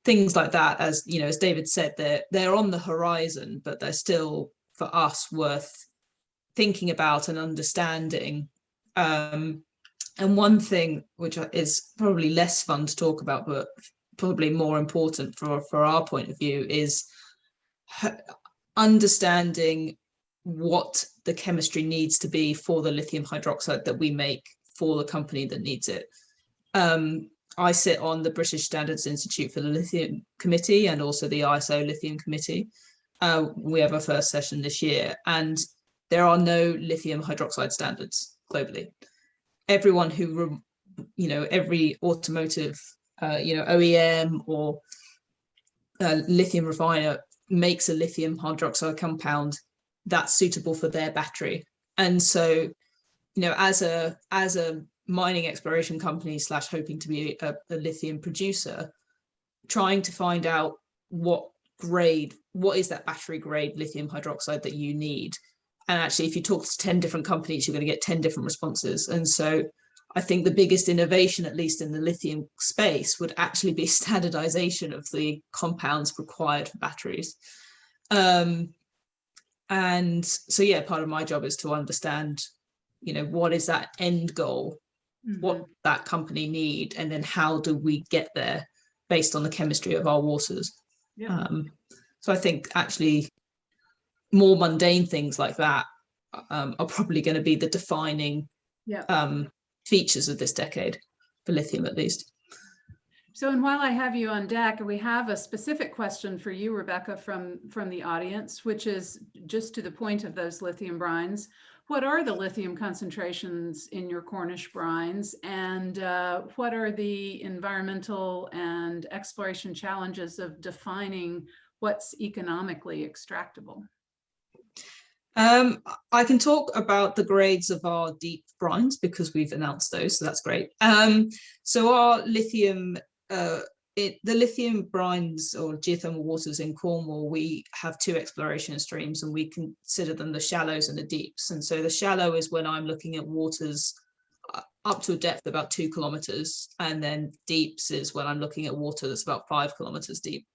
things like that. As you know, as David said, they're on the horizon, but they're still for us worth thinking about and understanding. And one thing which is probably less fun to talk about, but probably more important for our point of view, is understanding what the chemistry needs to be for the lithium hydroxide that we make for the company that needs it. I sit on the British Standards Institute for the Lithium Committee and also the ISO Lithium Committee. We have our first session this year, and there are no lithium hydroxide standards globally. Everyone who, every automotive, OEM or lithium refiner makes a lithium hydroxide compound that's suitable for their battery. And so, as a mining exploration company / hoping to be a lithium producer, trying to find out what is that battery grade lithium hydroxide that you need. And actually, if you talk to 10 different companies, you're going to get 10 different responses. And so I think the biggest innovation, at least in the lithium space, would actually be standardization of the compounds required for batteries. And so, yeah, part of my job is to understand, what is that end goal, what that company need, and then how do we get there based on the chemistry of our waters. So I think actually more mundane things like that are probably going to be the defining features of this decade, for lithium at least. So, and while I have you on deck, we have a specific question for you, Rebecca, from the audience, which is just to the point of those lithium brines. What are the lithium concentrations in your Cornish brines, and what are the environmental and exploration challenges of defining what's economically extractable? I can talk about the grades of our deep brines because we've announced those, so that's great. So our lithium, the lithium brines or geothermal waters in Cornwall, we have 2 exploration streams, and we consider them the shallows and the deeps. And so the shallow is when I'm looking at waters up to a depth of about 2 kilometers, and then deeps is when I'm looking at water that's about 5 kilometers deep.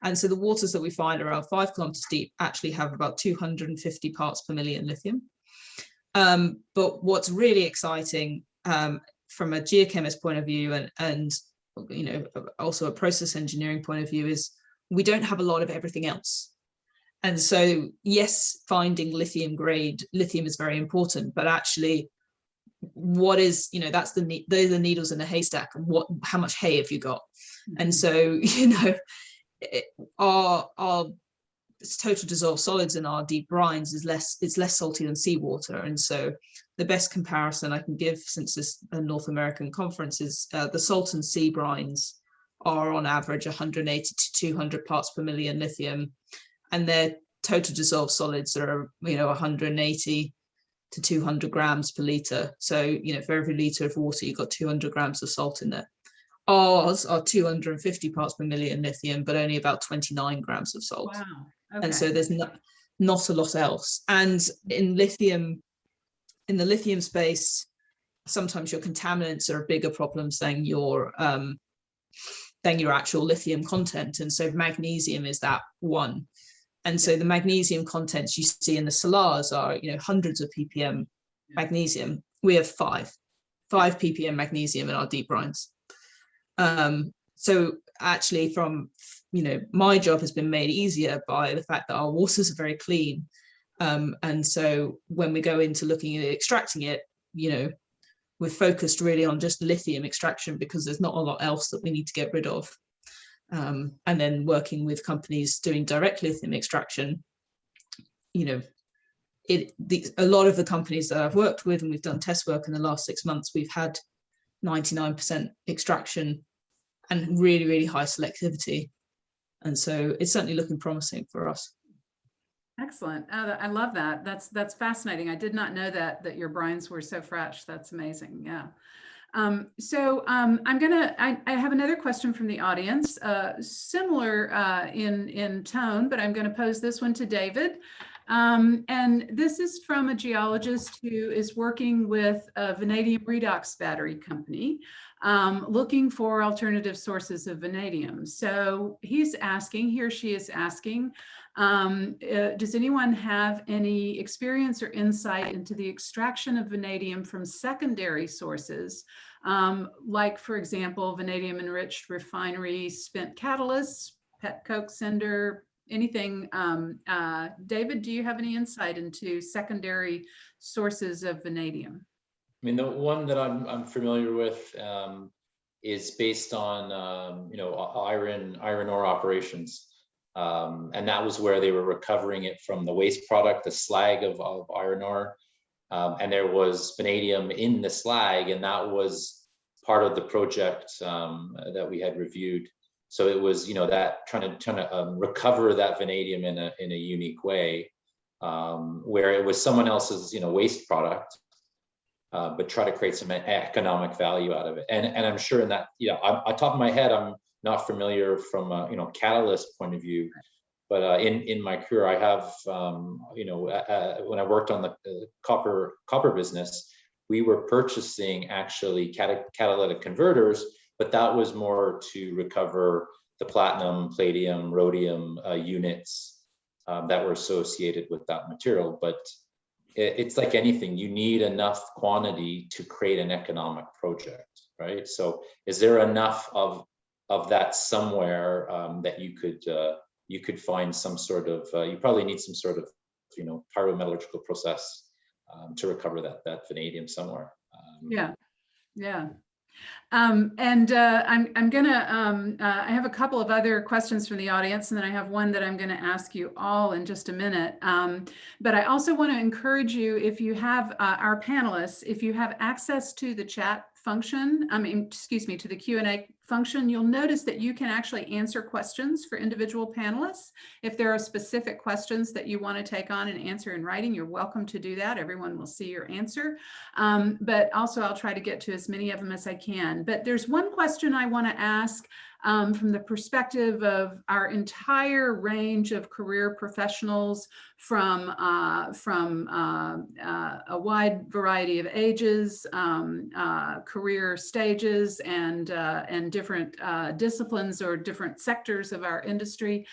And so the waters that we find around 5 kilometers deep actually have about 250 parts per million lithium. But what's really exciting from a geochemist point of view, and you know, also a process engineering point of view, is we don't have a lot of everything else. And so yes, finding lithium grade lithium is very important, but actually what is, you know, that's those are the needles in the haystack, and how much hay have you got? And so, you know, our total dissolved solids in our deep brines is less salty than seawater. And so the best comparison I can give, since this a North American conference, is the salt and sea brines are on average 180 to 200 parts per million lithium, and their total dissolved solids are, you know, 180 to 200 grams per liter. So, you know, for every liter of water, you've got 200 grams of salt in there. Ours are 250 parts per million lithium, but only about 29 grams of salt. Wow. Okay. And so there's not a lot else. And in lithium, in the lithium space, sometimes your contaminants are a bigger problem than your actual lithium content. And so magnesium is that one. And so the magnesium contents you see in the salars are, you know, hundreds of ppm magnesium. We have 5 ppm magnesium in our deep brines. So actually, from, you know, my job has been made easier by the fact that our waters are very clean. And so when we go into looking at extracting it, you know, we're focused really on just lithium extraction because there's not a lot else that we need to get rid of. And then working with companies doing direct lithium extraction, you know, a lot of the companies that I've worked with, and we've done test work in the last 6 months, we've had 99% extraction and really, really high selectivity. And so it's certainly looking promising for us. Excellent. I love that. That's fascinating. I did not know that your brines were so fresh. That's amazing. Yeah. I have another question from the audience, similar in tone, but I'm going to pose this one to David. And this is from a geologist who is working with a vanadium redox battery company, looking for alternative sources of vanadium. So he or she is asking, does anyone have any experience or insight into the extraction of vanadium from secondary sources, like, for example, vanadium enriched refinery spent catalysts, pet coke cinder, anything? David, do you have any insight into secondary sources of vanadium? I mean, the one that I'm familiar with is based on you know, iron ore operations, and that was where they were recovering it from the waste product, the slag of iron ore, and there was vanadium in the slag, and that was part of the project that we had reviewed. So it was, you know, that trying to recover that vanadium in a unique way, where it was someone else's, you know, waste product, but try to create some economic value out of it. And I'm sure in that, you know, on top of my head, I'm not familiar from a, you know, catalyst point of view, but in my career, I have, you know, when I worked on the copper business, we were purchasing actually catalytic converters, but that was more to recover the platinum, palladium, rhodium units that were associated with that material. But it's like anything, you need enough quantity to create an economic project, right? So is there enough of that somewhere that you could you could find some sort of, you probably need some sort of, pyrometallurgical process to recover that vanadium somewhere. Yeah, yeah. I'm gonna, I have a couple of other questions from the audience, and then I have one that I'm gonna ask you all in just a minute. But I also want to encourage you, if you have our panelists, if you have access to the chat function, to the Q&A function, you'll notice that you can actually answer questions for individual panelists. If there are specific questions that you want to take on and answer in writing, you're welcome to do that. Everyone will see your answer. But also I'll try to get to as many of them as I can. But there's one question I want to ask from the perspective of our entire range of career professionals from a wide variety of ages, career stages, and different disciplines or different sectors of our industry.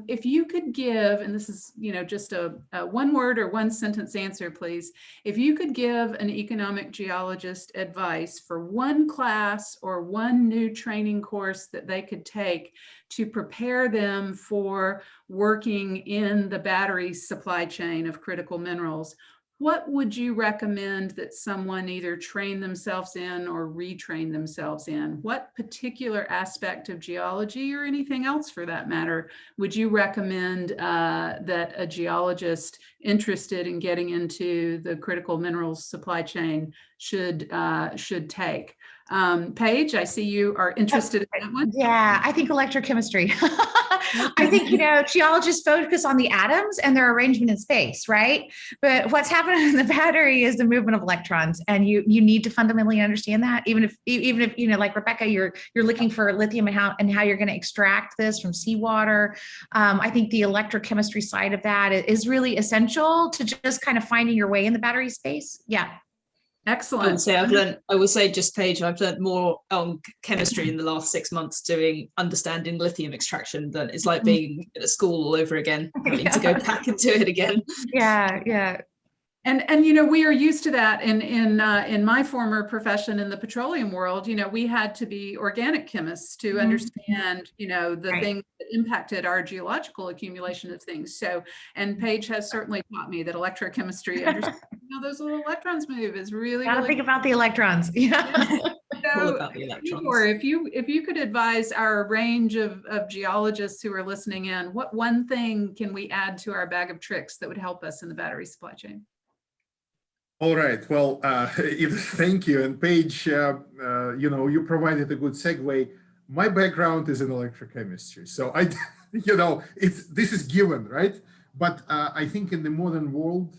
If you could give, and this is just a one word or one sentence answer, please. If you could give an economic geologist advice for one class or one new training course that they could take to prepare them for working in the battery supply chain of critical minerals, what would you recommend that someone either train themselves in or retrain themselves in? What particular aspect of geology, or anything else for that matter, would you recommend that a geologist interested in getting into the critical minerals supply chain should take? Paige, I see you are interested in that one. Yeah, I think electrochemistry. I think, geologists focus on the atoms and their arrangement in space, right? But what's happening in the battery is the movement of electrons, and you need to fundamentally understand that. Even if like Rebecca, you're looking for lithium and how you're going to extract this from seawater. I think the electrochemistry side of that is really essential to just kind of finding your way in the battery space. Yeah. Excellent. I would say just Paige, I've learned more on chemistry in the last 6 months understanding lithium extraction than it's like being at school all over again. I need to go back and do it again. Yeah. And we are used to that in my former profession in the petroleum world. We had to be organic chemists to understand the things that impacted our geological accumulation of things. So, and Paige has certainly taught me that electrochemistry, understanding how those little electrons move, is really Gotta think about the electrons. So, about the electrons. Igor, if you could advise our range of geologists who are listening in, what one thing can we add to our bag of tricks that would help us in the battery supply chain? All right. Well, thank you. And Paige, you provided a good segue. My background is in electrochemistry, so this is given, right? But I think in the modern world,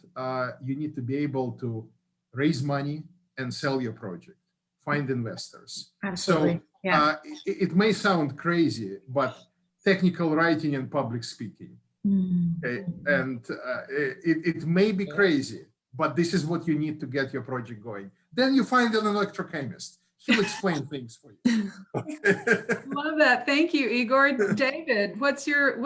you need to be able to raise money and sell your project, find investors. Absolutely. So it may sound crazy, but technical writing and public speaking, okay? And it may be crazy, but this is what you need to get your project going. Then you find an electrochemist. He'll explain things for you. Love that. Thank you, Igor. David, what's your?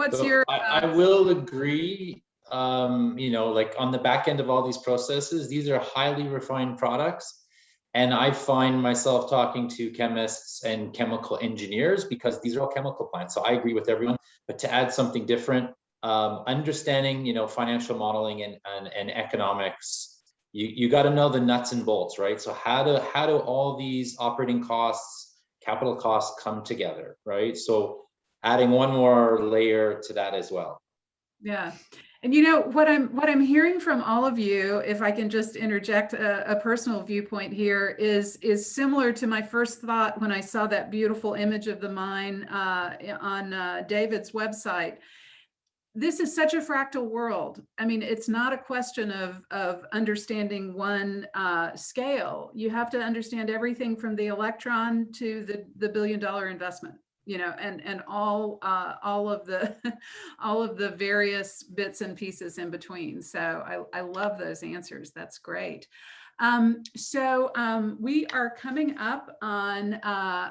I will agree. Like on the back end of all these processes, these are highly refined products. And I find myself talking to chemists and chemical engineers because these are all chemical plants. So I agree with everyone, but to add something different, understanding, financial modeling and economics, you got to know the nuts and bolts, right? So how do all these operating costs, capital costs come together, right? So adding one more layer to that as well. Yeah. And what I'm hearing from all of you, if I can just interject a personal viewpoint here, is similar to my first thought when I saw that beautiful image of the mine on David's website. This is such a fractal world. I mean, it's not a question of understanding one scale. You have to understand everything from the electron to the $1 billion investment, and all of the various bits and pieces in between. So I love those answers. That's great. We are coming up on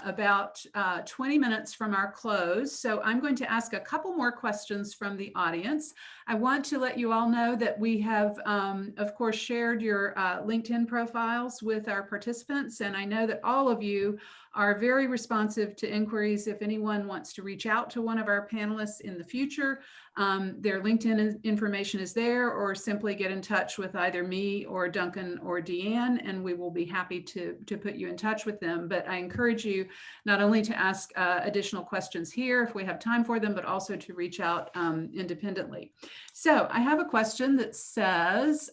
about 20 minutes from our close. So I'm going to ask a couple more questions from the audience. I want to let you all know that we have, of course, shared your LinkedIn profiles with our participants. And I know that all of you are very responsive to inquiries. If anyone wants to reach out to one of our panelists in the future, their LinkedIn information is there, or simply get in touch with either me or Duncan or Deanne, and we will be happy to put you in touch with them. But I encourage you not only to ask additional questions here if we have time for them, but also to reach out independently. So I have a question that says,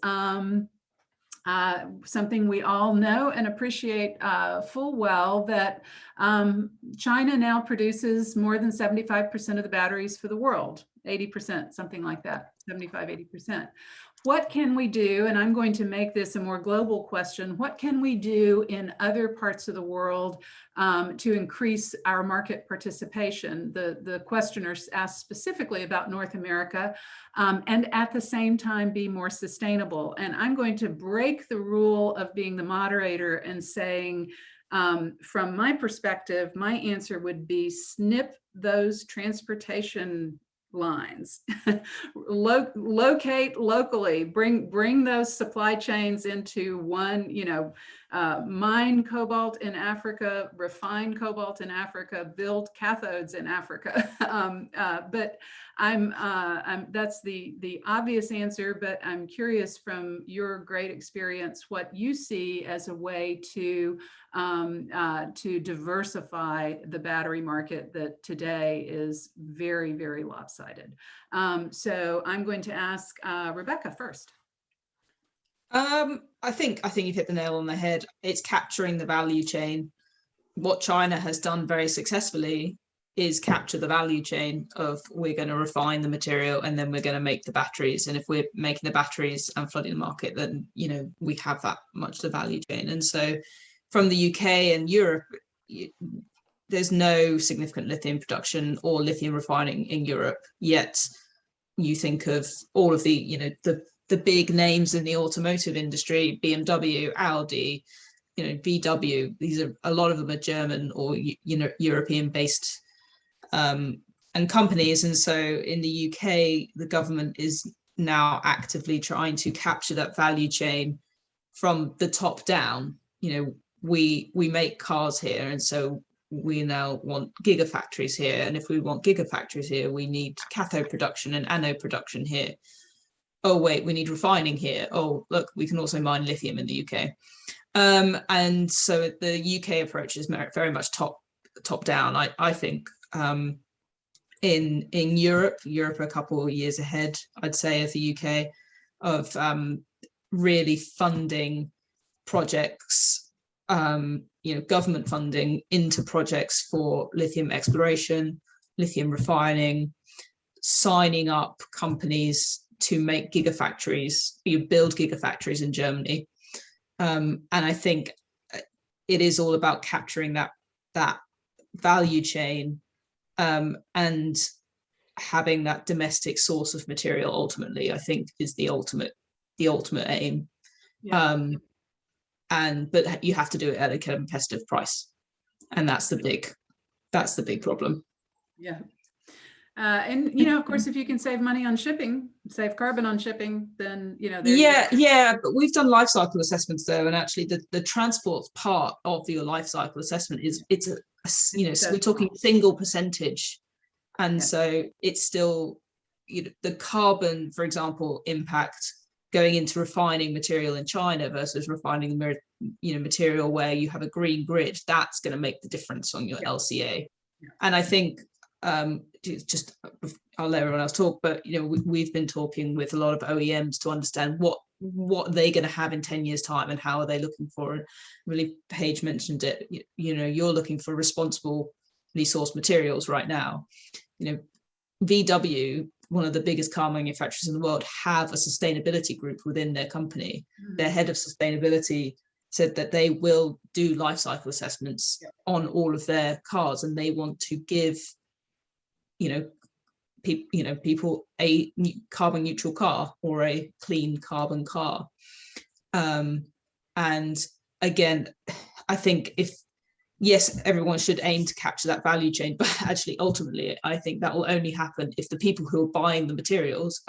something we all know and appreciate full well, that China now produces more than 75% of the batteries for the world, 80%, something like that, 75, 80%. What can we do? And I'm going to make this a more global question. What can we do in other parts of the world to increase our market participation? The questioner asked specifically about North America, and at the same time be more sustainable. And I'm going to break the rule of being the moderator and saying, from my perspective, my answer would be snip those transportation lines, locate locally, bring those supply chains into one, mine cobalt in Africa, refine cobalt in Africa, build cathodes in Africa. But that's the obvious answer, but I'm curious from your great experience what you see as a way to diversify the battery market that today is very, very lopsided. So I'm going to ask Rebecca first. I think you've hit the nail on the head. It's capturing the value chain. What China has done very successfully is capture the value chain of, we're going to refine the material and then we're going to make the batteries. And if we're making the batteries and flooding the market, then we have that much the value chain. And so from the UK and Europe, there's no significant lithium production or lithium refining in Europe. Yet you think of all of the the big names in the automotive industry, BMW, Audi, VW. These are, a lot of them are German or European based and companies. And so in the UK, the government is now actively trying to capture that value chain from the top down. We make cars here, and so we now want gigafactories here. And if we want gigafactories here, we need cathode production and anode production here. Oh, wait, we need refining here. Oh, look, we can also mine lithium in the UK. And so the UK approach is very much top down. I think in Europe are a couple of years ahead, I'd say, of the UK, of really funding projects, government funding into projects for lithium exploration, lithium refining, signing up companies to make gigafactories. You build gigafactories in Germany. And I think it is all about capturing that value chain and having that domestic source of material, ultimately, I think, is the ultimate aim. Yeah. But you have to do it at a competitive price, and that's the big problem. Yeah. And of course, if you can save money on shipping, save carbon on shipping, then but we've done life cycle assessments though, and actually the transport part of your life cycle assessment is so we're talking single percentage, and so it's still the carbon, for example, impact going into refining material in China versus refining material where you have a green grid. That's going to make the difference on your LCA. And I think just, I'll let everyone else talk, but we've been talking with a lot of OEMs to understand what they're going to have in 10 years time and how are they looking for it. Really, Paige mentioned it. You're looking for responsibly sourced materials right now. VW, one of the biggest car manufacturers in the world, have a sustainability group within their company. Their head of sustainability said that they will do life cycle assessments on all of their cars, and they want to give people a carbon neutral car or a clean carbon car. And And again, I think yes, everyone should aim to capture that value chain, but actually, ultimately, I think that will only happen if the people who are buying the materials,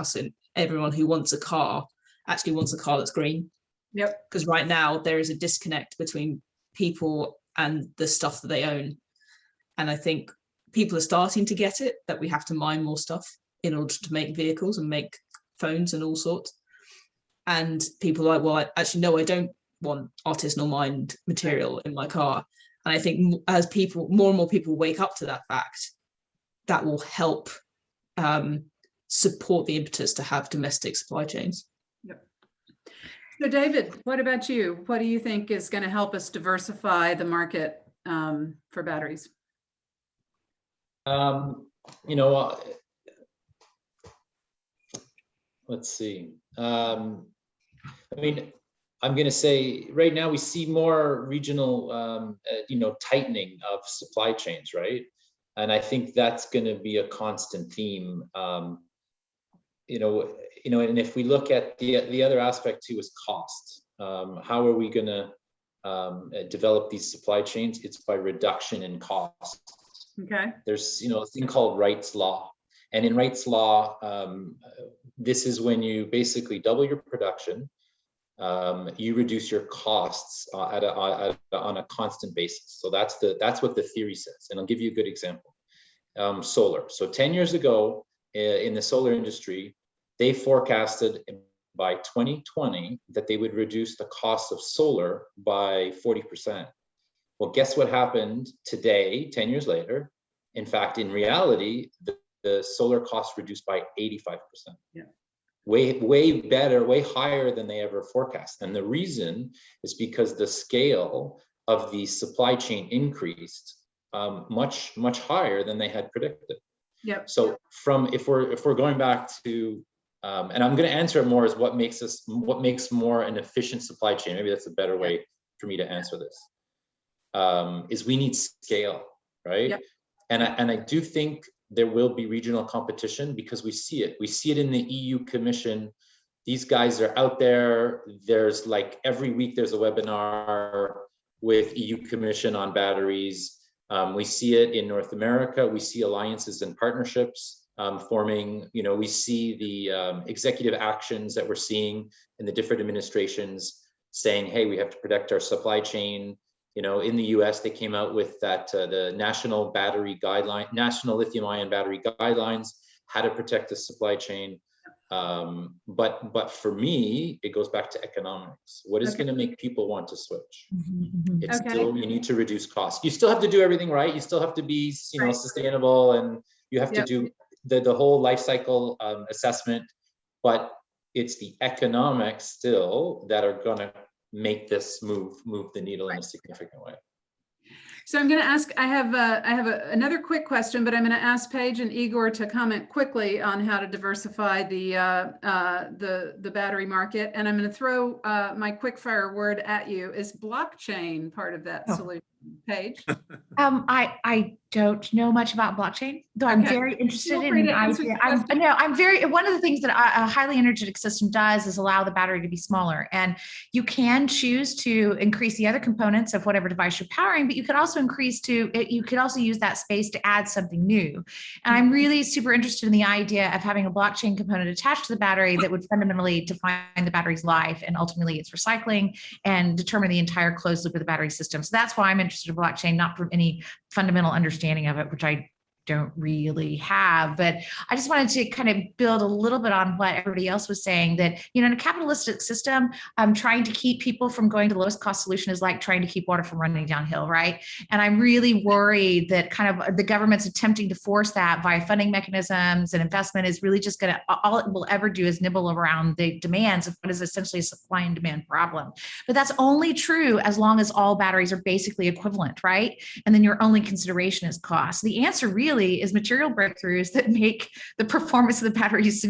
everyone who wants a car, actually wants a car that's green. Yep. Because right now there is a disconnect between people and the stuff that they own. And I think people are starting to get it, that we have to mine more stuff in order to make vehicles and make phones and all sorts. And people are like, well, actually, no, I don't want artisanal mined material in my car. And I think as more and more people wake up to that fact, that will help support the impetus to have domestic supply chains. Yep. So David, what about you? What do you think is going to help us diversify the market for batteries? Let's see. I mean, I'm going to say right now we see more regional, tightening of supply chains, right? And I think that's going to be a constant theme. And if we look at the other aspect too is cost. How are we going to develop these supply chains? It's by reduction in cost. Okay. There's a thing called Wright's Law, and in Wright's Law, this is when you basically double your production. You reduce your costs on a constant basis. So that's what the theory says. And I'll give you a good example. Solar. So 10 years ago in the solar industry, they forecasted by 2020 that they would reduce the cost of solar by 40%. Well, guess what happened today, 10 years later? In fact, in reality, the solar cost reduced by 85%. Yeah. Way better, way higher than they ever forecast. And the reason is because the scale of the supply chain increased much higher than they had predicted. Yep. So if we're going back to and I'm going to answer it more as what makes more an efficient supply chain. Maybe that's a better way for me to answer this. Is we need scale, right? Yep. And I do think there will be regional competition because we see it. We see it in the EU Commission. These guys are out there. There's like every week there's a webinar with EU Commission on batteries. We see it in North America. We see alliances and partnerships forming. We see the executive actions that we're seeing in the different administrations saying, hey, we have to protect our supply chain. In the US, they came out with that the National Lithium-ion Battery Guidelines, how to protect the supply chain. But for me, it goes back to economics. What is going to make people want to switch? It's still, you need to reduce costs. You still have to do everything right. You still have to be, sustainable, and you have to do the whole life cycle assessment. But it's the economics still that are going to make this move the needle in a significant way. So I'm going to ask, I have another quick question, but I'm going to ask Paige and Igor to comment quickly on how to diversify the battery market. And I'm going to throw my quick fire word at you. Is blockchain part of that solution? Paige? I don't know much about blockchain, though I'm very interested in the idea. One of the things that a highly energetic system does is allow the battery to be smaller. And you can choose to increase the other components of whatever device you're powering, but you could also use that space to add something new. And I'm really super interested in the idea of having a blockchain component attached to the battery that would fundamentally define the battery's life and ultimately its recycling and determine the entire closed loop of the battery system. So that's why I'm interested in blockchain, not from any fundamental understanding of it, which I don't really have, but I just wanted to kind of build a little bit on what everybody else was saying, that, in a capitalistic system, trying to keep people from going to the lowest cost solution is like trying to keep water from running downhill, right? And I'm really worried that kind of the government's attempting to force that via funding mechanisms and investment is really just all it will ever do is nibble around the demands of what is essentially a supply and demand problem. But that's only true as long as all batteries are basically equivalent, right? And then your only consideration is cost. The answer really really is material breakthroughs that make the performance of the batteries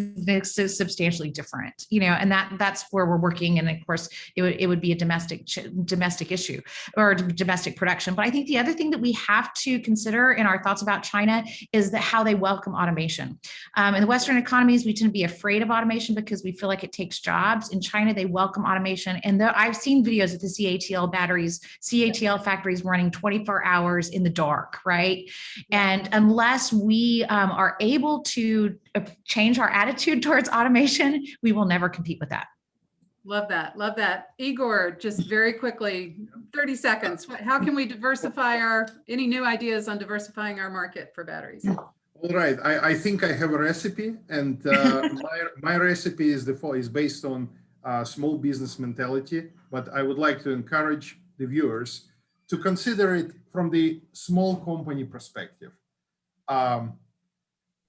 substantially different, and that's where we're working. And of course, it would be a domestic issue or domestic production. But I think the other thing that we have to consider in our thoughts about China is that how they welcome automation. In the Western economies, we tend to be afraid of automation because we feel like it takes jobs. In China, they welcome automation. And I've seen videos of the CATL factories running 24 hours in the dark, right? And unless we are able to change our attitude towards automation, we will never compete with that. Love that. Love that. Igor, just very quickly, 30 seconds. How can we diversify any new ideas on diversifying our market for batteries? All right. I think I have a recipe, and my recipe is based on small business mentality, but I would like to encourage the viewers to consider it from the small company perspective.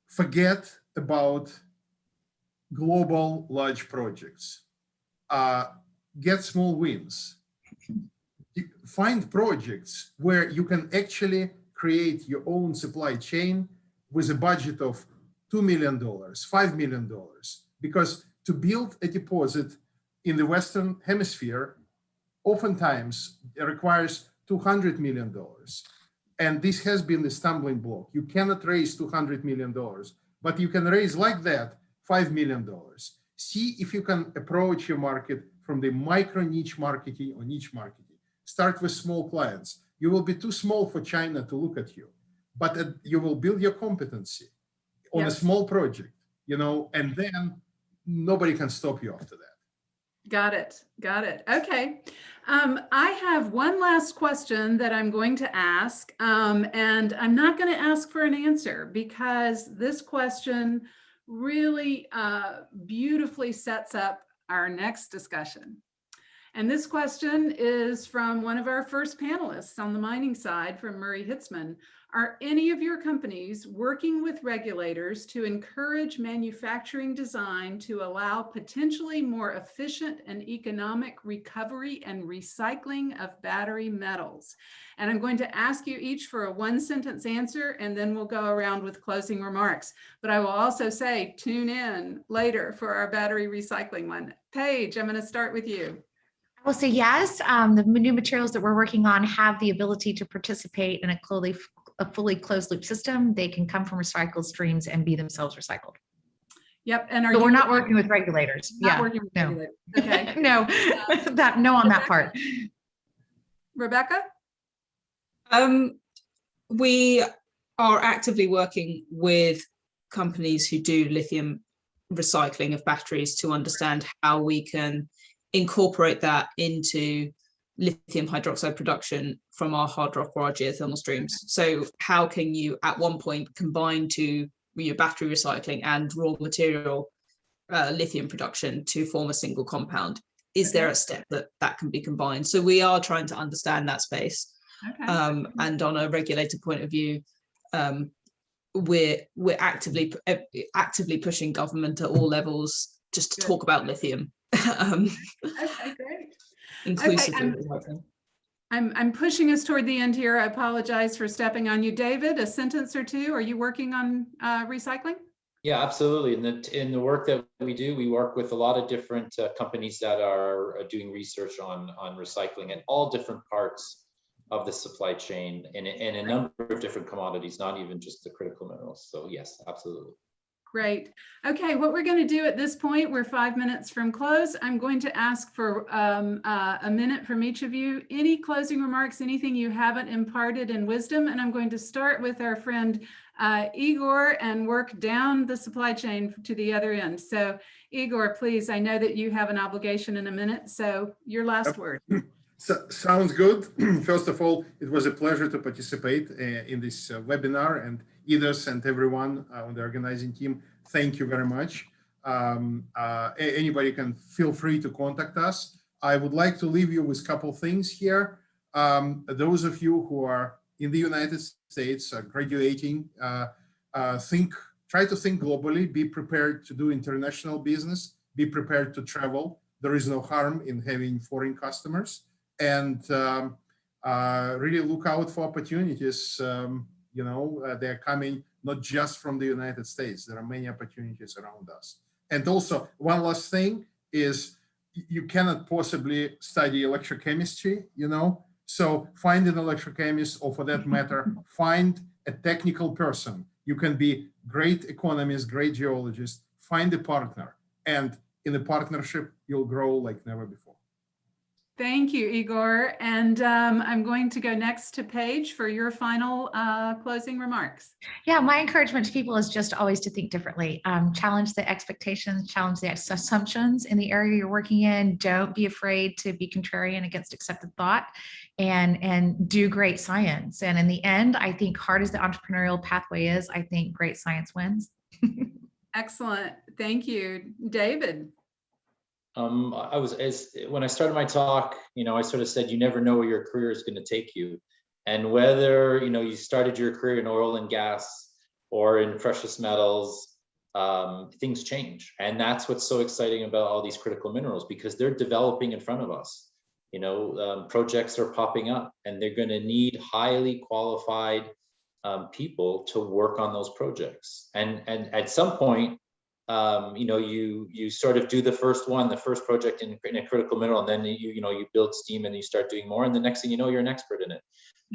Forget about global large projects. Get small wins. Find projects where you can actually create your own supply chain with a budget of $2 million, $5 million, because to build a deposit in the Western Hemisphere oftentimes it requires $200 million. And this has been the stumbling block. You cannot raise $200 million, but you can raise like that $5 million. See if you can approach your market from the micro niche marketing or niche marketing. Start with small clients. You will be too small for China to look at you, but you will build your competency on a small project, and then nobody can stop you after that. Got it. Got it. Okay. I have one last question that I'm going to ask, and I'm not going to ask for an answer because this question really beautifully sets up our next discussion. And this question is from one of our first panelists on the mining side, from Murray Hitzman. Are any of your companies working with regulators to encourage manufacturing design to allow potentially more efficient and economic recovery and recycling of battery metals? And I'm going to ask you each for a one-sentence answer, and then we'll go around with closing remarks. But I will also say, tune in later for our battery recycling one. Paige, I'm going to start with you. I will say yes. The new materials that we're working on have the ability to participate in a fully closed loop system. They can come from recycled streams and be themselves recycled. Yep. And so we're not working with regulators. Not working with regulators. Okay. No, no on that part. Rebecca? We are actively working with companies who do lithium recycling of batteries to understand how we can incorporate that into lithium hydroxide production from our hard rock or our geothermal streams. So how can you at one point combine your battery recycling and raw material lithium production to form a single compound? Is there a step that can be combined? So we are trying to understand that space. Okay. And on a regulator point of view, we're actively pushing government at all levels just to talk about lithium. Okay, great. Inclusively. Okay, I'm pushing us toward the end here. I apologize for stepping on you. David, a sentence or two. Are you working on recycling? Yeah, absolutely. In the work that we do, we work with a lot of different companies that are doing research on recycling at all different parts of the supply chain and a number of different commodities, not even just the critical minerals. So yes, absolutely. Great. Okay, what we're going to do at this point, we're 5 minutes from close. I'm going to ask for a minute from each of you. Any closing remarks, anything you haven't imparted in wisdom? And I'm going to start with our friend Igor and work down the supply chain to the other end. So Igor, please, I know that you have an obligation in a minute, so your last word. Sounds good. First of all, it was a pleasure to participate in this webinar, and Edith and everyone on the organizing team, thank you very much. Anybody can feel free to contact us. I would like to leave you with a couple things here. Those of you who are in the United States graduating, try to think globally, be prepared to do international business, be prepared to travel. There is no harm in having foreign customers, and really look out for opportunities. They're coming not just from the United States. There are many opportunities around us. And also, one last thing is you cannot possibly study electrochemistry, so find an electrochemist, or for that matter, find a technical person. You can be great economist, great geologist, find a partner, and in a partnership, you'll grow like never before. Thank you, Igor. And I'm going to go next to Paige for your final closing remarks. Yeah, my encouragement to people is just always to think differently. Challenge the expectations, challenge the assumptions in the area you're working in. Don't be afraid to be contrarian against accepted thought, and do great science. And in the end, I think hard as the entrepreneurial pathway is, I think great science wins. Excellent. Thank you. David. When I started my talk, I sort of said, you never know where your career is going to take you. And whether, you started your career in oil and gas or in precious metals, things change. And that's what's so exciting about all these critical minerals, because they're developing in front of us. Projects are popping up, and they're going to need highly qualified people to work on those projects. And at some point, you sort of do the first project in a critical mineral, and then you build steam and you start doing more, and the next thing you know, you're an expert in it,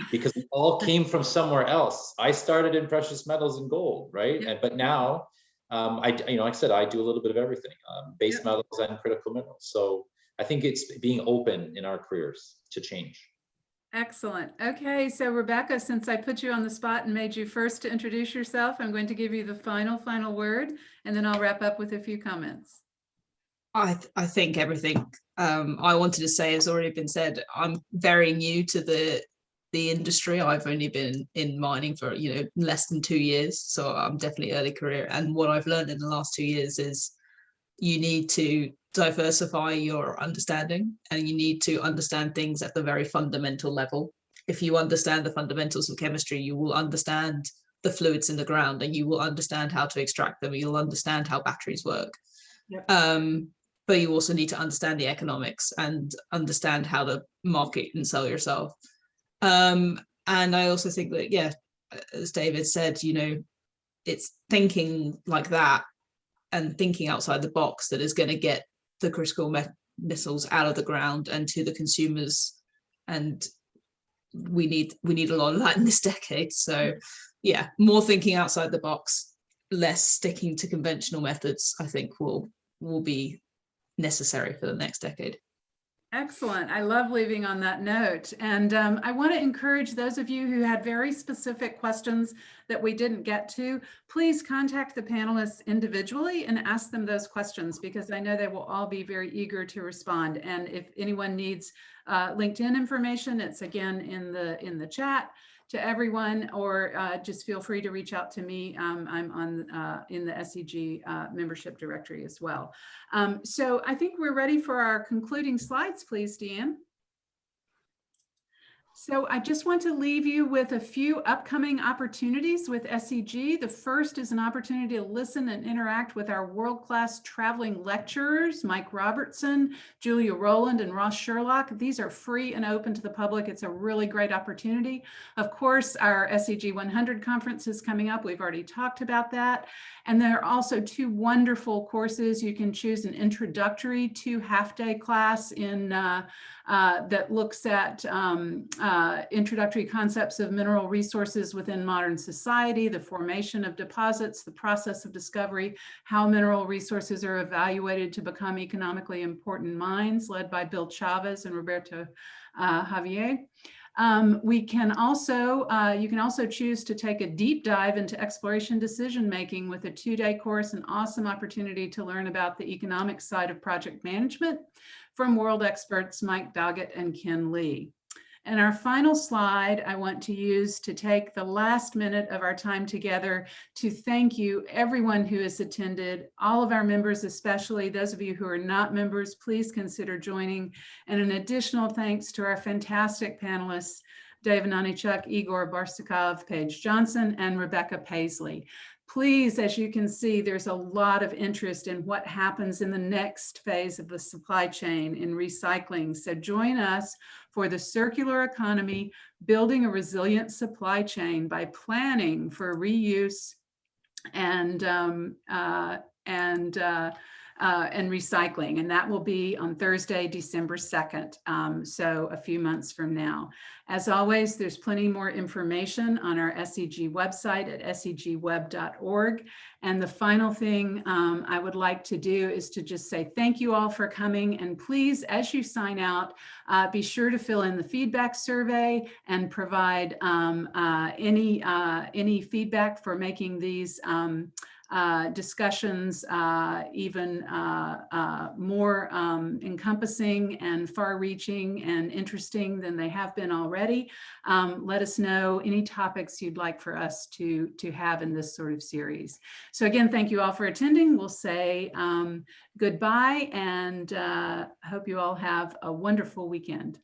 because it all came from somewhere else. I started in precious metals and gold, right? Yeah. But now, like I said, I do a little bit of everything, base Yeah. metals and critical minerals. So I think it's being open in our careers to change. Excellent. Okay, so Rebecca, since I put you on the spot and made you first to introduce yourself, I'm going to give you the final word, and then I'll wrap up with a few comments. I think everything I wanted to say has already been said. I'm very new to the industry. I've only been in mining for less than 2 years, so I'm definitely early career. And what I've learned in the last 2 years is you need to diversify your understanding, and you need to understand things at the very fundamental level. If you understand the fundamentals of chemistry, you will understand the fluids in the ground, and you will understand how to extract them. You'll understand how batteries work. Yep. But you also need to understand the economics and understand how to market and sell yourself. And I also think that, as David said, it's thinking like that and thinking outside the box that is going to get the critical minerals out of the ground and to the consumers. And we need a lot of that in this decade. So more thinking outside the box, less sticking to conventional methods, I think will be necessary for the next decade. Excellent. I love leaving on that note. And I want to encourage those of you who had very specific questions that we didn't get to, please contact the panelists individually and ask them those questions, because I know they will all be very eager to respond. And if anyone needs LinkedIn information, it's again in the chat to everyone, or just feel free to reach out to me. I'm on in the SEG membership directory as well. So I think we're ready for our concluding slides, please, Deanne. So I just want to leave you with a few upcoming opportunities with SEG. The first is an opportunity to listen and interact with our world-class traveling lecturers, Mike Robertson, Julia Rowland, and Ross Sherlock. These are free and open to the public. It's a really great opportunity. Of course, our SEG 100 conference is coming up. We've already talked about that. And there are also 2 wonderful courses. You can choose an introductory 2 half-day class in that looks at introductory concepts of mineral resources within modern society, the formation of deposits, the process of discovery, how mineral resources are evaluated to become economically important mines, led by Bill Chavez and Roberto Javier. You can also choose to take a deep dive into exploration decision making with a 2-day course, an awesome opportunity to learn about the economic side of project management from world experts Mike Doggett and Ken Lee. And our final slide I want to use to take the last minute of our time together to thank you, everyone who has attended, all of our members, especially those of you who are not members, please consider joining. And an additional thanks to our fantastic panelists, David Anichuk, Igor Barsakov, Paige Johnson, and Rebecca Paisley. Please, as you can see, there's a lot of interest in what happens in the next phase of the supply chain in recycling. So join us for the circular economy, building a resilient supply chain by planning for reuse and recycling. And that will be on Thursday, December 2nd. So a few months from now. As always, there's plenty more information on our SEG website at segweb.org. And the final thing I would like to do is to just say thank you all for coming. And please, as you sign out, be sure to fill in the feedback survey and provide any feedback for making these discussions even more encompassing and far-reaching and interesting than they have been already. Let us know any topics you'd like for us to have in this sort of series. So again, thank you all for attending. We'll say goodbye and hope you all have a wonderful weekend.